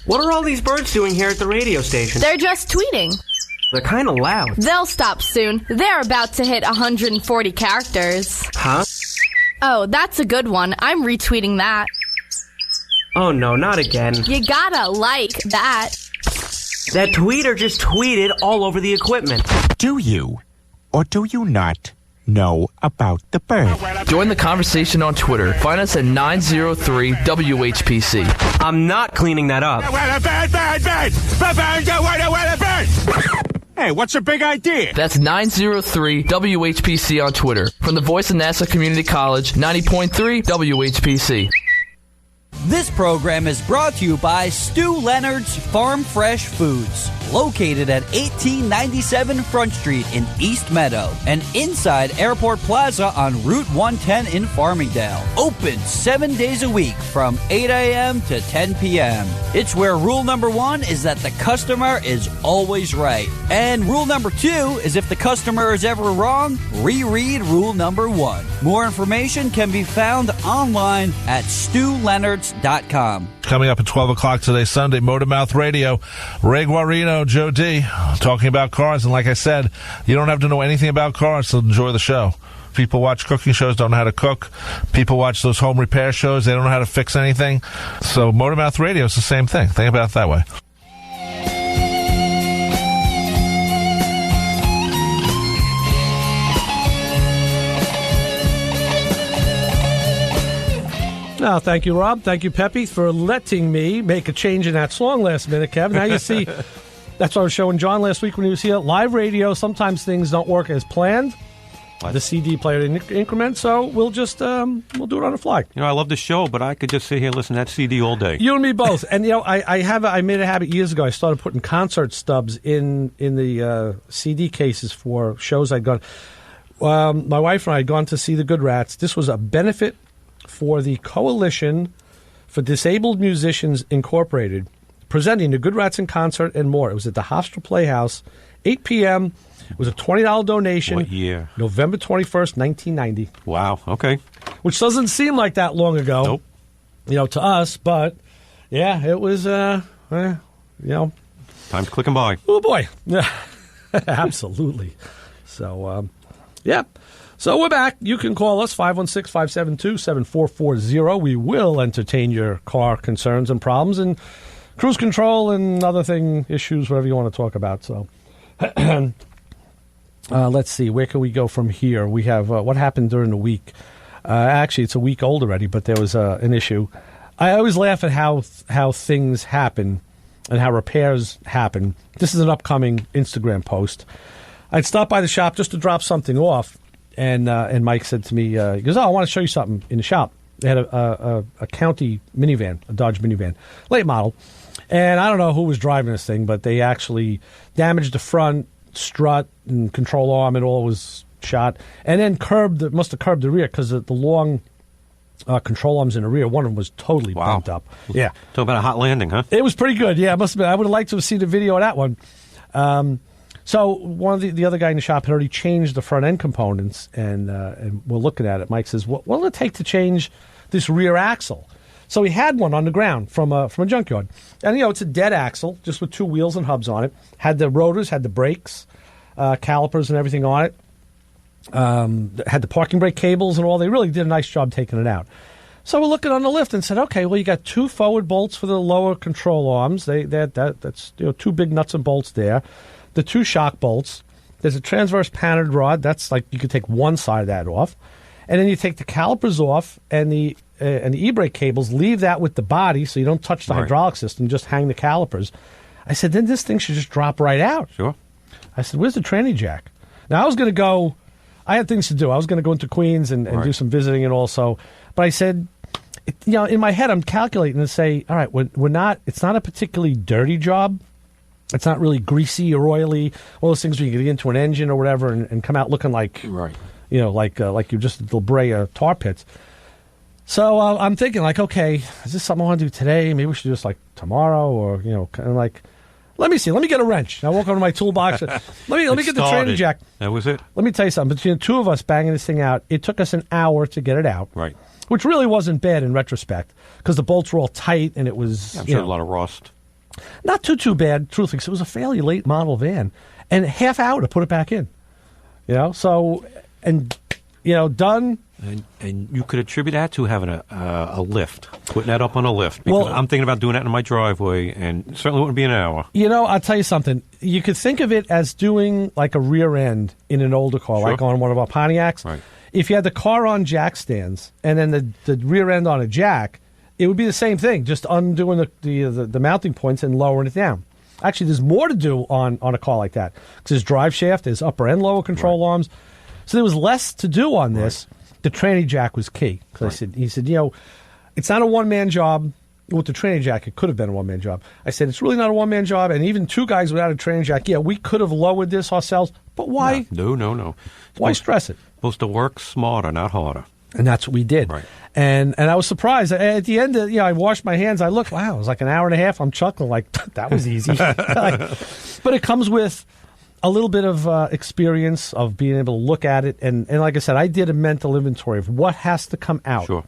What are all these birds doing here at the radio station? They're just tweeting. They're kind of loud. They'll stop soon. They're about to hit 140 characters. Huh? Oh, that's a good one. I'm retweeting that. Oh, no, not again. You gotta like that. That tweeter just tweeted all over the equipment. Do you, or do you not, know about the bird? Join the conversation on Twitter. Find us at 903-WHPC. I'm not cleaning that up. Hey, what's your big idea? That's 903-WHPC on Twitter. From the voice of NASA Community College, 90.3 WHPC. This program is brought to you by Stu Leonard's Farm Fresh Foods. located at 1897 Front Street in East Meadow and inside Airport Plaza on Route 110 in Farmingdale. Open 7 days a week from 8 a.m. to 10 p.m. It's where rule number 1 is that the customer is always right. And rule number 2 is if the customer is ever wrong, reread rule number 1. More information can be found online at StuLeonards.com. Coming up at 12 o'clock today, Sunday, Motormouth Radio, Ray Guarino, Joe D, talking about cars. And like I said, you don't have to know anything about cars to enjoy the show. People watch cooking shows, don't know how to cook. People watch those home repair shows, they don't know how to fix anything. So Motormouth Radio is the same thing. Think about it that way. No, thank you, Rob. Thank you, Peppy, for letting me make a change in that song last minute, Kev. Now you see, that's what I was showing John last week when he was here. Live radio, sometimes things don't work as planned. The CD player in increment, so we'll just we'll do it on the fly. You know, I love the show, but I could just sit here and listen to that CD all day. You and me both. And you know, I made a habit years ago. I started putting concert stubs in the CD cases for shows I'd gone. My wife and I had gone to see the Good Rats. This was a benefit for the Coalition for Disabled Musicians Incorporated, presenting the Good Rats in concert and more. It was at the Hofstra Playhouse, 8 p.m. It was a $20 donation. What year? November 21st, 1990. Wow, okay. Which doesn't seem like that long ago. Nope. You know, to us, but, yeah, it was, you know. Time's clicking by. Oh, boy. Yeah, absolutely. So, yeah. So we're back. You can call us, 516-572-7440. We will entertain your car concerns and problems and cruise control and other issues, whatever you want to talk about. So let's see. Where can we go from here? We have what happened during the week. Actually, it's a week old already, but there was an issue. I always laugh at how things happen and how repairs happen. This is an upcoming Instagram post. I'd stopped by the shop just to drop something off. And Mike said to me, he goes, I want to show you something in the shop. They had a county minivan, a Dodge minivan, late model. And I don't know who was driving this thing, but they actually damaged the front strut and control arm. It all was shot. And then must have curbed the rear because the long control arms in the rear, one of them was totally bumped up. Yeah. Talk about a hot landing, huh? It was pretty good. Yeah, it must have been. I would have liked to have seen the video of that one. So one of the other guy in the shop had already changed the front end components, and we're looking at it. Mike says, "What will it take to change this rear axle?" So he had one on the ground from a junkyard, and you know it's a dead axle, just with two wheels and hubs on it. Had the rotors, had the brakes, calipers, and everything on it. Had the parking brake cables and all. They really did a nice job taking it out. So we're looking on the lift and said, "Okay, well you got two forward bolts for the lower control arms. That's two big nuts and bolts there." The two shock bolts. There's a transverse panered rod. That's like you could take one side of that off. And then you take the calipers off and the e-brake cables, leave that with the body so you don't touch the hydraulic system, just hang the calipers. I said, then this thing should just drop right out. Sure. I said, where's the tranny jack? Now, I was going to go, I had things to do. I was going to go into Queens and do some visiting and also. But I said, in my head, I'm calculating to say, all right, it's not a particularly dirty job. It's not really greasy or oily. All those things where you get into an engine or whatever and come out looking like, like you're just little Brea tar pits. So I'm thinking okay, is this something I want to do today? Maybe we should do this tomorrow or, kind of let me see. Let me get a wrench. I walk over to my toolbox. Let me get the tranny jack. That was it. Let me tell you something. Between the two of us banging this thing out, it took us an hour to get it out. Right. Which really wasn't bad in retrospect because the bolts were all tight and it was, I'm sure a lot of rust. Not too bad, truthfully, because it was a fairly late model van. And half hour to put it back in. So, and, done. And you could attribute that to having a lift, putting that up on a lift. Because I'm thinking about doing that in my driveway, and it certainly wouldn't be an hour. I'll tell you something. You could think of it as doing like a rear end in an older car, like on one of our Pontiacs. Right. If you had the car on jack stands and then the rear end on a jack, it would be the same thing, just undoing the mounting points and lowering it down. Actually, there's more to do on a car like that. Because there's drive shaft, there's upper and lower control arms. So there was less to do on this. The tranny jack was key. He said, it's not a one-man job. with the tranny jack, it could have been a one-man job. I said, it's really not a one-man job, and even two guys without a tranny jack, yeah, we could have lowered this ourselves, but why? No. Why stress it? Supposed to work smarter, not harder. And that's what we did. Right. And I was surprised. At the end, I washed my hands. I looked, wow, it was like an hour and a half. I'm chuckling like, that was easy. But it comes with a little bit of experience of being able to look at it. And like I said, I did a mental inventory of what has to come out. Sure.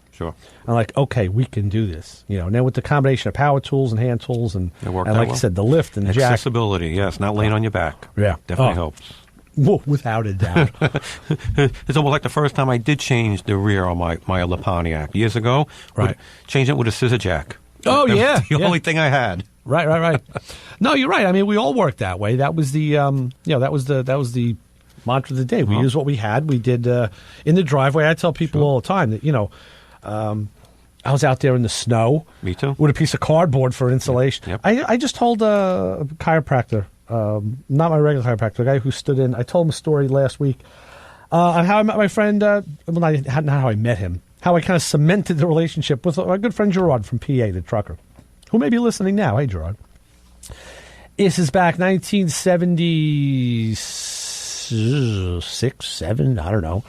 I'm like, okay, we can do this. Now with the combination of power tools and hand tools and like I said, the lift and the jack. Accessibility, yes, not laying on your back. Yeah. Definitely helps. Whoa, without a doubt. It's almost like the first time I did change the rear on my Pontiac years ago. Right. Change it with a scissor jack. Oh, That yeah. was the only thing I had. Right. No, you're right. I mean, we all worked that way. That was the, that was the mantra of the day. We used what we had. We did in the driveway. I tell people all the time that, I was out there in the snow. Me too. With a piece of cardboard for insulation. Yep. I just told a chiropractor, not my regular chiropractor, a guy who stood in. I told him a story last week on how I met my friend. Not how I met him. How I kind of cemented the relationship with my good friend Gerard from PA, the trucker, who may be listening now. Hey, Gerard. This is back 1976, 7, I don't know.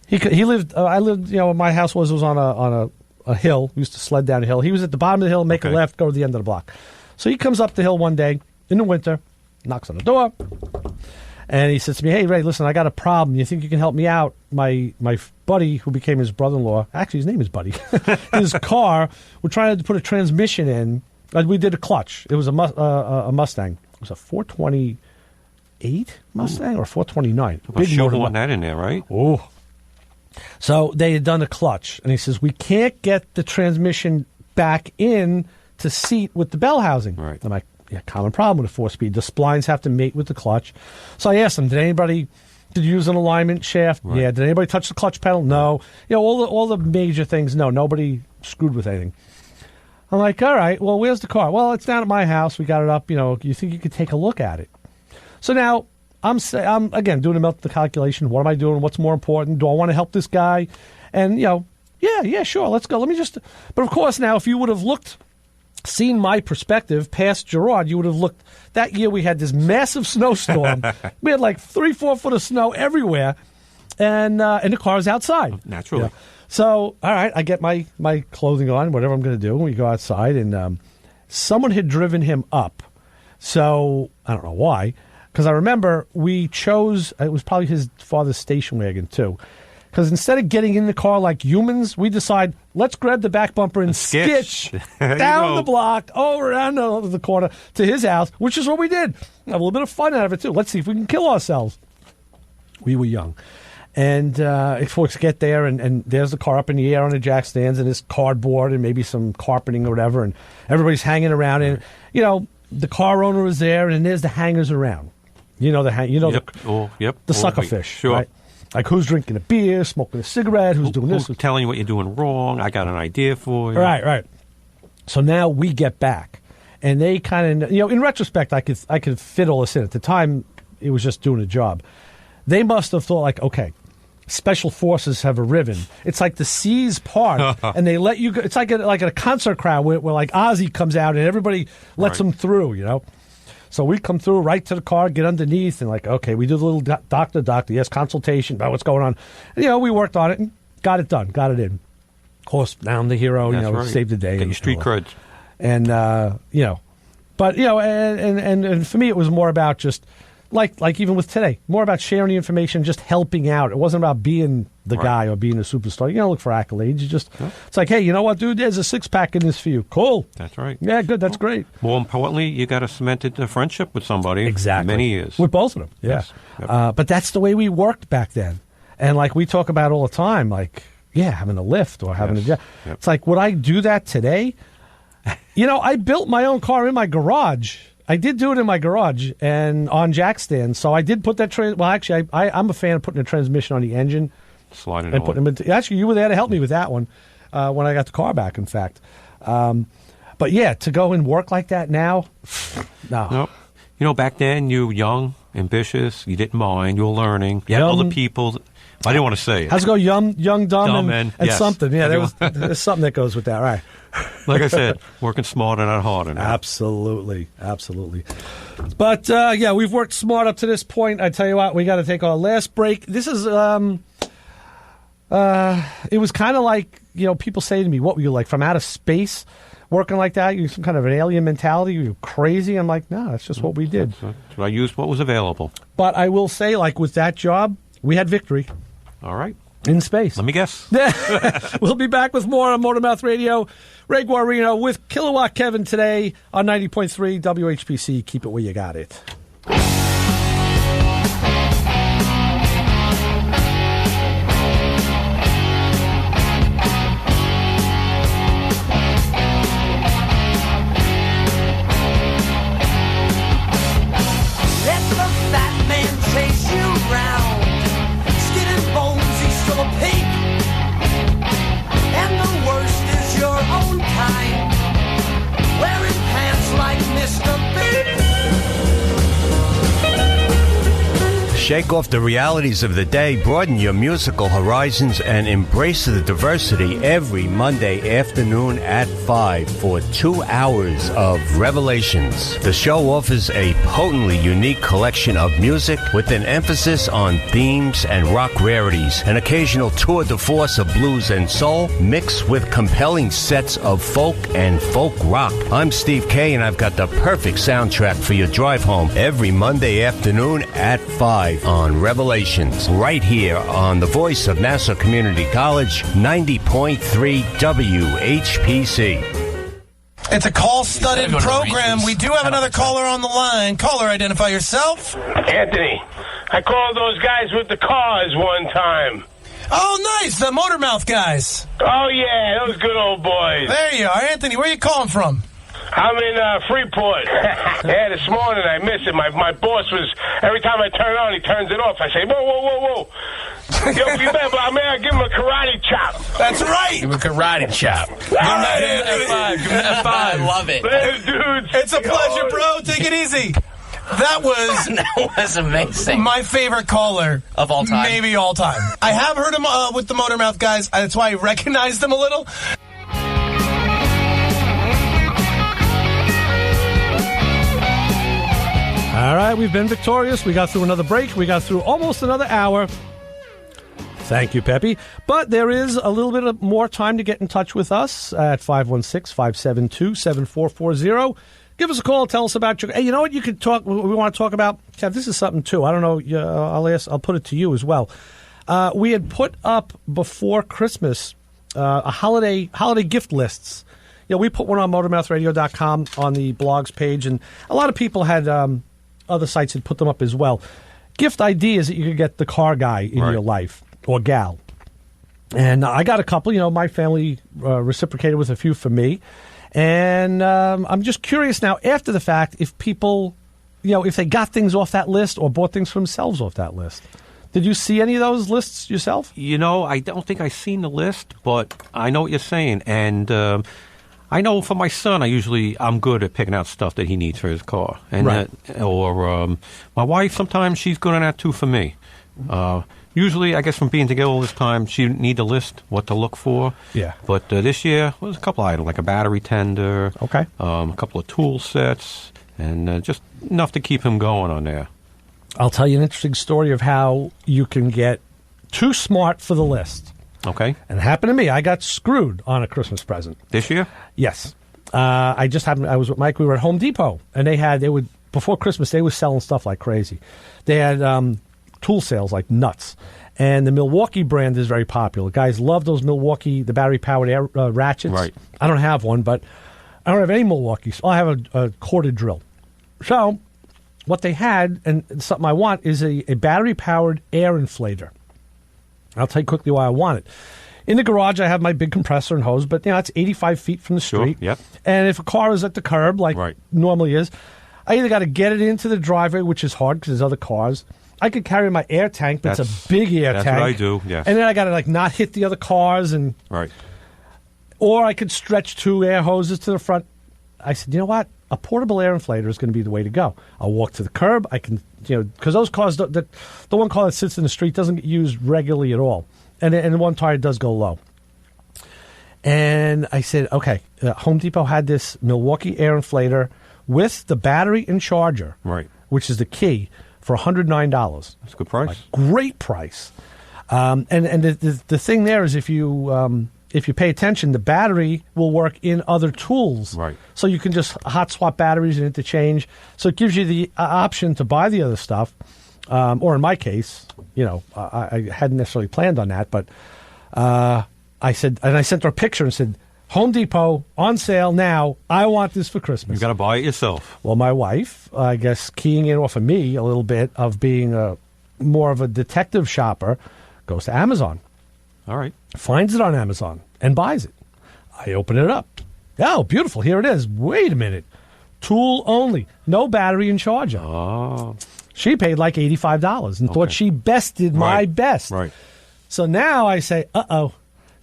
He lived. I lived. My house was on a hill. We used to sled down a hill. He was at the bottom of the hill, make a left, go to the end of the block. So he comes up the hill one day in the winter, knocks on the door, and he says to me, "Hey, Ray, listen, I got a problem. You think you can help me out? My buddy, who became his brother-in-law, actually his name is Buddy, his car, we're trying to put a transmission in. We did a clutch. It was a Mustang. It was a 428 Mustang or 429. Big shoehorn that in there, right? Oh. So they had done a clutch, and he says, we can't get the transmission back in to seat with the bell housing. Right. I'm like, yeah, common problem with a 4-speed. The splines have to mate with the clutch. So I asked him, did you use an alignment shaft? Right. Yeah. Did anybody touch the clutch pedal? No. All the major things, no. Nobody screwed with anything. I'm like, all right, well, where's the car? Well, it's down at my house. We got it up. You think you could take a look at it? So now I'm again doing the calculation. What am I doing? What's more important? Do I want to help this guy? And yeah, sure, let's go. But of course, now if you would have seen my perspective past Gerard, you would have looked. That year we had this massive snowstorm. We had like 3-4 foot of snow everywhere, and the car is outside. Naturally. Yeah. So, all right, I get my clothing on, whatever I'm going to do. We go outside, and someone had driven him up. So, I don't know why, because I remember we chose, it was probably his father's station wagon, too. Because instead of getting in the car like humans, we decide, let's grab the back bumper and skitch down the block, around the corner to his house, which is what we did. Have a little bit of fun out of it, too. Let's see if we can kill ourselves. We were young. And folks get there, and there's the car up in the air on the jack stands, and this cardboard and maybe some carpeting or whatever, and everybody's hanging around. And the car owner is there, and there's the hangers around. Yep. The suckerfish, sure. right? Like who's drinking a beer, smoking a cigarette, who's doing this, who's telling you what you're doing wrong. I got an idea for you. Right. So now we get back, and they kind of, in retrospect, I could fit all this in. At the time, it was just doing a job. They must have thought like, okay, special forces have arriven. It's like the seas part, and they let you go. It's like a concert crowd where like Ozzy comes out and everybody lets them through, So we come through right to the car, get underneath, and like, okay, we do the little doctor, yes, consultation about what's going on. And, we worked on it and got it done, got it in. Of course, now I'm the hero, right. Saved the day. Get your street creds. And, but, and for me, it was more about just, like even with today, more about sharing the information, just helping out. It wasn't about being the guy or being a superstar. You don't look for accolades. You just, it's like, hey, you know what, dude? There's a 6-pack in this for you. Cool. That's right. Yeah, good. That's great. More importantly, you got a cemented friendship with somebody. Exactly. Many years. With both of them. Yeah. Yes. Yep. But that's the way we worked back then. And like we talk about all the time, like, having a lift or having a jet. Yep. It's like, would I do that today? I built my own car in my garage. I did do it in my garage and on jack stands. So I did put that well, actually, I'm a fan of putting a transmission on the engine. Sliding and putting them into. Actually, you were there to help me with that one when I got the car back, in fact. But yeah, to go and work like that now, no. Nope. Back then, you were young, ambitious, you didn't mind, you were learning. You had other people I didn't want to say it. How's it go? Young, dumb, and yes. something. Yeah, there's something that goes with that. All right. Like I said, working smarter, not harder. Now. Absolutely. But, yeah, we've worked smart up to this point. I tell you what, we got to take our last break. This is, it was kind of like, people say to me, what were you like, from outer space? Working like that? You some kind of an alien mentality? You're crazy? I'm like, no, that's just what we did. I used what was available. But I will say, like, with that job, we had victory. All right. In space. Let me guess. We'll be back with more on Motormouth Radio. Ray Guarino with Kilowatt Kevin today on 90.3 WHPC. Keep it where you got it. Let the fat man chase you round. Skin and bones, he's still a pig. And the worst is your own kind. Wearing pants like Mr. Big. Shake off the realities of the day, broaden your musical horizons, and embrace the diversity every Monday afternoon at 5 for 2 hours of revelations. The show offers a potently unique collection of music with an emphasis on themes and rock rarities, an occasional tour de force of blues and soul, mixed with compelling sets of folk and folk rock. I'm Steve K, and I've got the perfect soundtrack for your drive home every Monday afternoon at 5 on Revelations, right here on the voice of Nassau Community College, 90.3 WHPC. It's a call-studded program. We do have another caller on the line. Caller, identify yourself. Anthony, I called those guys with the cars one time. Oh, nice. The Motormouth guys. Oh, yeah, those good old boys. There you are. Anthony, where are you calling from? I'm in Freeport. Yeah, this morning I missed it. My boss was, every time I turn it on, he turns it off. I say, whoa. Yo, you better, I give him a karate chop. That's right. Give him a karate chop. Give him an F5. Give him an F5. I love it. Later, dudes. It's a pleasure, bro. Take it easy. That was amazing. My favorite caller of all time. Maybe all time. I have heard him with the Motormouth guys. That's why I recognized them a little. All right, we've been victorious. We got through another break. We got through almost another hour. Thank you, Peppy. But there is a little bit of more time to get in touch with us at 516-572-7440. Give us a call. Tell us about your... Hey, you know what you could talk... We want to talk about... Kev, this is something, too. I don't know. I'll put it to you as well. We had put up before Christmas a holiday gift lists. We put one on motormouthradio.com on the blogs page, and a lot of people had... other sites had put them up as well. Gift ideas that you could get the car guy in your life, or gal. And I got a couple. My family reciprocated with a few for me. And I'm just curious now, after the fact, if people, if they got things off that list or bought things for themselves off that list. Did you see any of those lists yourself? I don't think I've seen the list, but I know what you're saying. And I know for my son, I'm good at picking out stuff that he needs for his car. And right. My wife, sometimes she's good on that too for me. Usually, I guess from being together all this time, she need to list what to look for. Yeah. But this year, was a couple items, like a battery tender. Okay. A couple of tool sets, and just enough to keep him going on there. I'll tell you an interesting story of how you can get too smart for the list. Okay. And it happened to me. I got screwed on a Christmas present. This year? Yes. I was with Mike. We were at Home Depot, and before Christmas, they were selling stuff like crazy. They had tool sales like nuts. And the Milwaukee brand is very popular. Guys love those the battery-powered ratchets. Right. I don't have one, but I don't have any Milwaukee. So I have a corded drill. So what they had, and something I want, is a battery-powered air inflator. I'll tell you quickly why I want it. In the garage, I have my big compressor and hose, but it's 85 feet from the street. Sure, yep. And if a car is at the curb, like normally is, I either got to get it into the driveway, which is hard because there's other cars. I could carry my air tank, but it's a big air tank. That's what I do, yes. And then I got to not hit the other cars. Right. Or I could stretch 2 air hoses to the front. I said, you know what? a portable air inflator is going to be the way to go. I'll walk to the curb. I can, because those cars, the one car that sits in the street doesn't get used regularly at all. And one tire does go low. And I said, okay, Home Depot had this Milwaukee air inflator with the battery and charger, right, which is the key, for $109. That's a good price. Great price. And the thing there is if you pay attention, the battery will work in other tools. Right. So you can just hot swap batteries and interchange. So it gives you the option to buy the other stuff. Or in my case, I hadn't necessarily planned on that, but I sent her a picture and said, Home Depot, on sale now. I want this for Christmas. You got to buy it yourself. Well, my wife, I guess, keying in off of me a little bit of being more of a detective shopper, goes to Amazon. All right. Finds it on Amazon and buys it. I open it up. Oh, beautiful. Here it is. Wait a minute. Tool only. No battery and charger. Oh. She paid like $85 and thought she bested my best. Right. So now I say, uh-oh.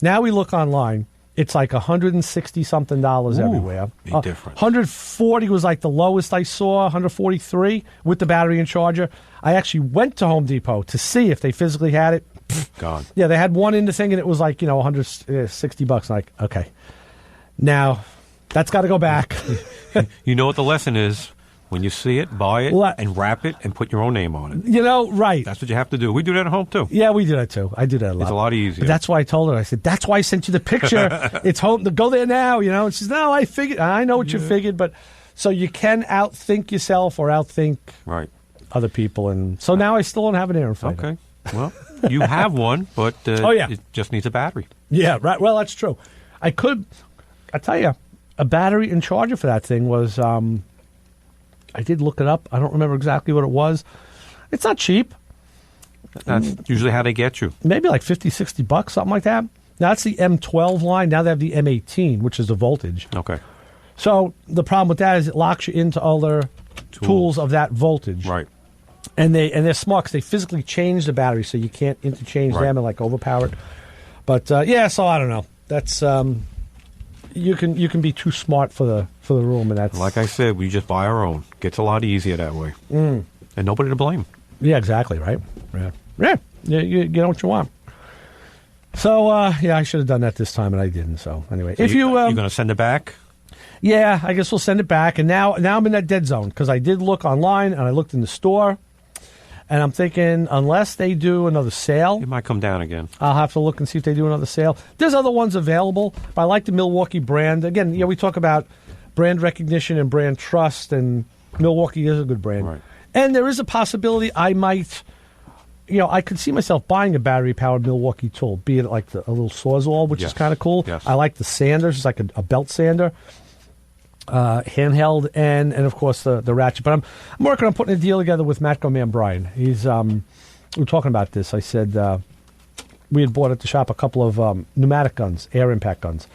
Now we look online. It's like $160-something everywhere. Big difference. 140 was like the lowest I saw, 143 with the battery and charger. I actually went to Home Depot to see if they physically had it. Gone. Yeah, they had one in the thing, and it was like, $160. Like, okay. Now, that's got to go back. You know what the lesson is? When you see it, buy it, and wrap it, and put your own name on it. Right. That's what you have to do. We do that at home, too. Yeah, we do that, too. I do that a lot. It's a lot easier. But that's why I told her. I said, that's why I sent you the picture. It's home. Go there now, And she says, no, I figured. I know what you figured. But so you can outthink yourself or outthink other people. And so now I still don't have an air inflator. Okay. Well, you have one, but it just needs a battery. Yeah, right. Well, that's true. I tell you, a battery and charger for that thing was... I did look it up. I don't remember exactly what it was. It's not cheap. That's usually how they get you. Maybe like $50-$60, something like that. Now, that's the M12 line. Now they have the M18, which is the voltage. Okay. So the problem with that is it locks you into other tools of that voltage. Right. And they're smart because they physically change the battery so you can't interchange them and like overpower it. But so I don't know. That's you can be too smart for the room, and that's like I said. We just buy our own. Gets a lot easier that way, and nobody to blame. Yeah, exactly. Right. Yeah. You get what you want. So I should have done that this time, and I didn't. So anyway, So if you're going to send it back. Yeah, I guess we'll send it back. And now I'm in that dead zone because I did look online and I looked in the store. And I'm thinking, unless they do another sale... It might come down again. I'll have to look and see if they do another sale. There's other ones available, but I like the Milwaukee brand. Again, we talk about brand recognition and brand trust, and Milwaukee is a good brand. Right. And there is a possibility I might... I could see myself buying a battery-powered Milwaukee tool, be it like a little Sawzall, which is kind of cool. Yes. I like the sanders. It's like a belt sander. Handheld and of course the ratchet. But I'm working on putting a deal together with Matco Man Brian. He's we were talking about this. I said we had bought at the shop a couple of pneumatic guns, air impact guns.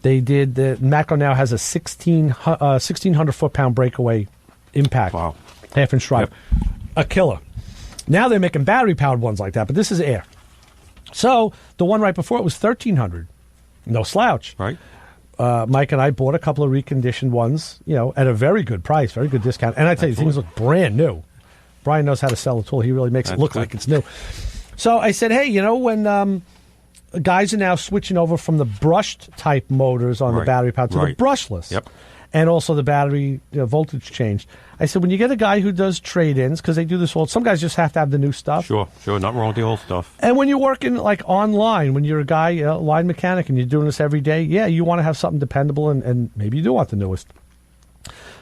They did Matco now has a 1,600 foot-pound breakaway impact, half-inch drive, a killer. Now they're making battery-powered ones like that, but this is air. So the one right before it was 1,300, no slouch. Right. Mike and I bought a couple of reconditioned ones, at a very good price, very good discount. And I tell you, things look brand new. Brian knows how to sell a tool. He really makes it look like it's new. So I said, hey, when guys are now switching over from the brushed type motors on the battery power to the brushless. Yep. And also the battery voltage changed. I said, when you get a guy who does trade-ins, because they do this all, some guys just have to have the new stuff. Sure. Nothing wrong with the old stuff. And when you're working like online, when you're a guy, line mechanic, and you're doing this every day, you want to have something dependable, and maybe you do want the newest.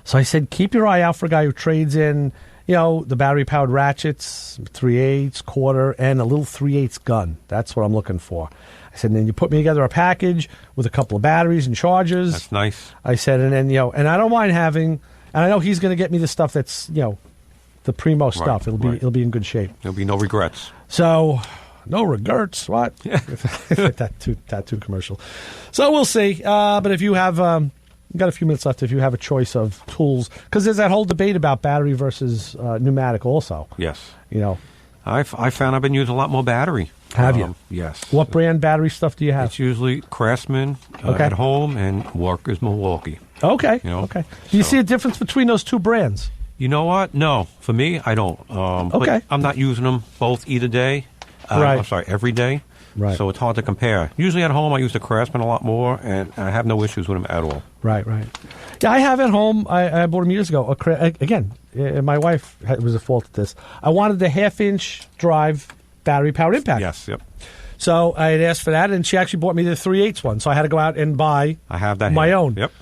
So I said, keep your eye out for a guy who trades in, the battery-powered ratchets, 3/8, quarter, and a little 3/8 gun. That's what I'm looking for. I said, and then you put me together a package with a couple of batteries and chargers. That's nice. I said, and then, and I don't mind having, and I know he's going to get me the stuff that's, the primo stuff. It'll be in good shape. There'll be no regrets. So, no regrets. What? tattoo commercial. So we'll see. But if you have, you've got a few minutes left. If you have a choice of tools, because there's that whole debate about battery versus pneumatic also. Yes. I found I've been using a lot more battery. Have you? Yes. What brand battery stuff do you have? It's usually Craftsman at home, and work is Milwaukee. Okay. You know? Okay. Do you see a difference between those two brands? You know what? No, for me, I don't. Okay. But I'm not using them both either day. Right. I'm sorry, every day. Right. So it's hard to compare. Usually at home, I use the Craftsman a lot more, and I have no issues with them at all. Right. Yeah, I have at home. I bought them years ago. Again, my wife was at fault at this. I wanted the 1/2-inch drive battery-powered impact. Yes. Yep. So I had asked for that, and she actually bought me the 3/8 one. So I had to go out and buy. I have that. My here. own. Yep.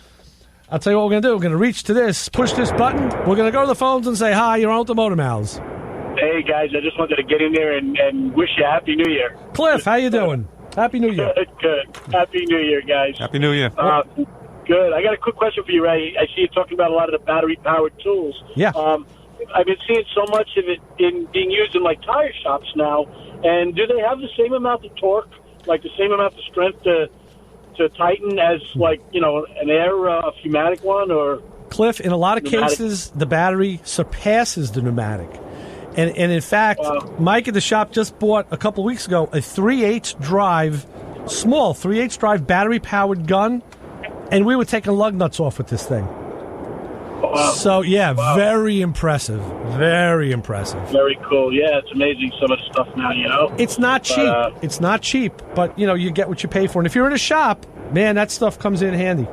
I'll tell you what we're going to do. We're going to reach to this, push this button. We're going to go to the phones and say, hi, you're on with the Motor Mouths. Hey, guys, I just wanted to get in there and wish you a Happy New Year. Cliff, how you doing? Happy New Year. Good. Happy New Year, guys. Happy New Year. Good. I got a quick question for you, Ray. I see you talking about a lot of the battery-powered tools. Yeah. I've been seeing so much of it being used in, like, tire shops now. And do they have the same amount of torque, like the same amount of strength to tighten as, like, you know, an air pneumatic one? Or Cliff, in a lot of pneumatic? cases, the battery surpasses the pneumatic. And in fact, Mike at the shop just bought a couple weeks ago a 3/8 drive, small 3/8 drive battery-powered gun, and we were taking lug nuts off with this thing. Wow. So, yeah, very impressive. Very impressive. Very cool. Yeah, it's amazing some of the stuff now, you know? It's not cheap. It's not cheap, but, you know, you get what you pay for. And if you're in a shop, man, that stuff comes in handy.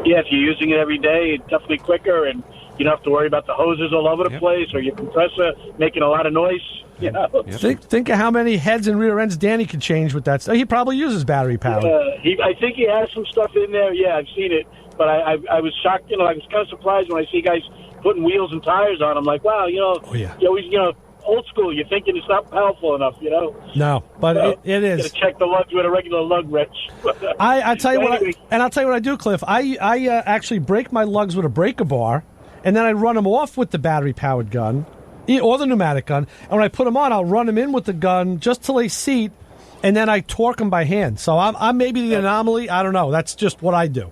Yeah, if you're using it every day, it's definitely quicker, and you don't have to worry about the hoses all over the place or your compressor making a lot of noise. You know? Think of how many heads and rear ends Danny could change with that stuff. He probably uses battery power. I think he has some stuff in there. Yeah, I've seen it. But I was shocked. You know, I was kind of surprised when I see guys putting wheels and tires on. I'm like, wow, you know, you always, you know, old school. You're thinking it's not powerful enough, you know? No, but it is. Got to check the lugs with a regular lug wrench. I tell you what, I'll tell you what I do, Cliff. I actually break my lugs with a breaker bar, and then I run them off with the battery-powered gun, or the pneumatic gun. And when I put them on, I'll run them in with the gun just till they seat, and then I torque them by hand. So I'm maybe the anomaly. I don't know. That's just what I do.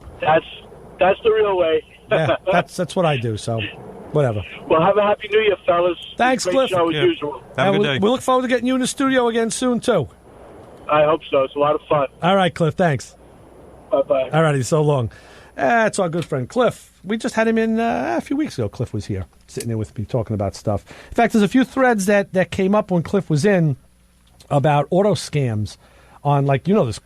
That's the real way. Yeah, that's what I do. So, whatever. Well, have a Happy New Year, fellas. Thanks, Great Cliff. show as usual. Have a good day. We look forward to getting you in the studio again soon, too. I hope so. It's a lot of fun. All right, Cliff. Thanks. Bye-bye. All righty. So long. It's our good friend, Cliff. We just had him in a few weeks ago. Cliff was here, sitting there with me, talking about stuff. In fact, there's a few threads that came up when Cliff was in about auto scams on, like, you know, this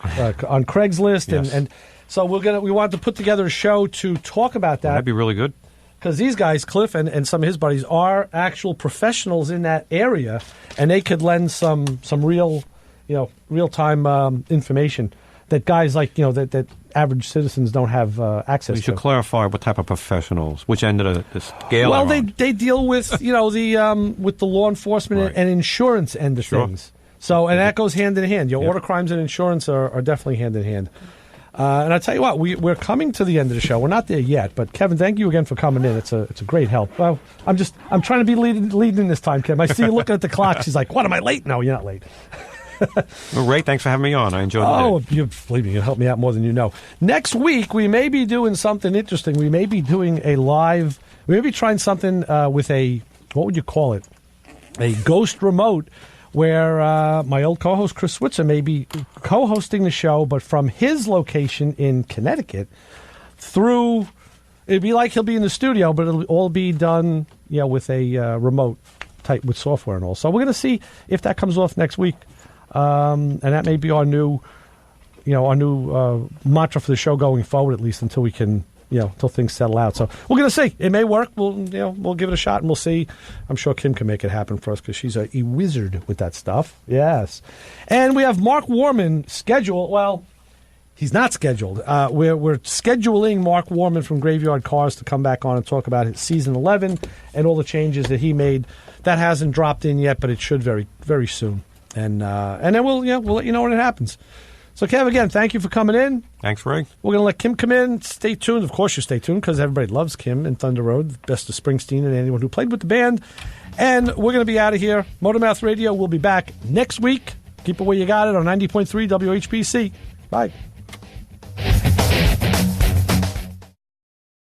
on Craigslist. Yes. And so we wanted to put together a show to talk about that. That'd be really good. Because these guys, Cliff and some of his buddies, are actual professionals in that area, and they could lend some real, real-time information that guys like, that average citizens don't have access to. You should clarify what type of professionals, which end of the scale. Well, they deal with, with the law enforcement and insurance end of things. So, and that goes hand in hand. Auto crimes and insurance are definitely hand in hand. And I tell you what, we're coming to the end of the show. We're not there yet, but Kevin, thank you again for coming in. It's a great help. Well, I'm trying to be leading this time, Kevin. I see you looking at the clock. She's like, "What, am I late?" No, you're not late. Well, Ray, thanks for having me on. I enjoyed it. Oh, believe me, you help me out more than you know. Next week, we may be doing something interesting. We may be doing a live. We may be trying something with what would you call it? A ghost remote. Where my old co-host Chris Switzer may be co-hosting the show, but from his location in Connecticut it'd be like he'll be in the studio, but it'll all be done, with a remote type with software and all. So we're going to see if that comes off next week, and that may be our new mantra for the show going forward, at least until we can. Until things settle out. So we're going to see. It may work. We'll give it a shot and we'll see. I'm sure Kim can make it happen for us because she's a wizard with that stuff. Yes. And we have Mark Warman scheduled. Well, he's not scheduled. We're scheduling Mark Warman from Graveyard Cars to come back on and talk about his season 11 and all the changes that he made. That hasn't dropped in yet, but it should very, very soon. And then we'll let you know when it happens. So, Kev, again, thank you for coming in. Thanks, Ray. We're going to let Kim come in. Stay tuned. Of course, you stay tuned because everybody loves Kim and Thunder Road, best of Springsteen and anyone who played with the band. And we're going to be out of here. Motormouth Radio will be back next week. Keep it where you got it on 90.3 WHPC. Bye.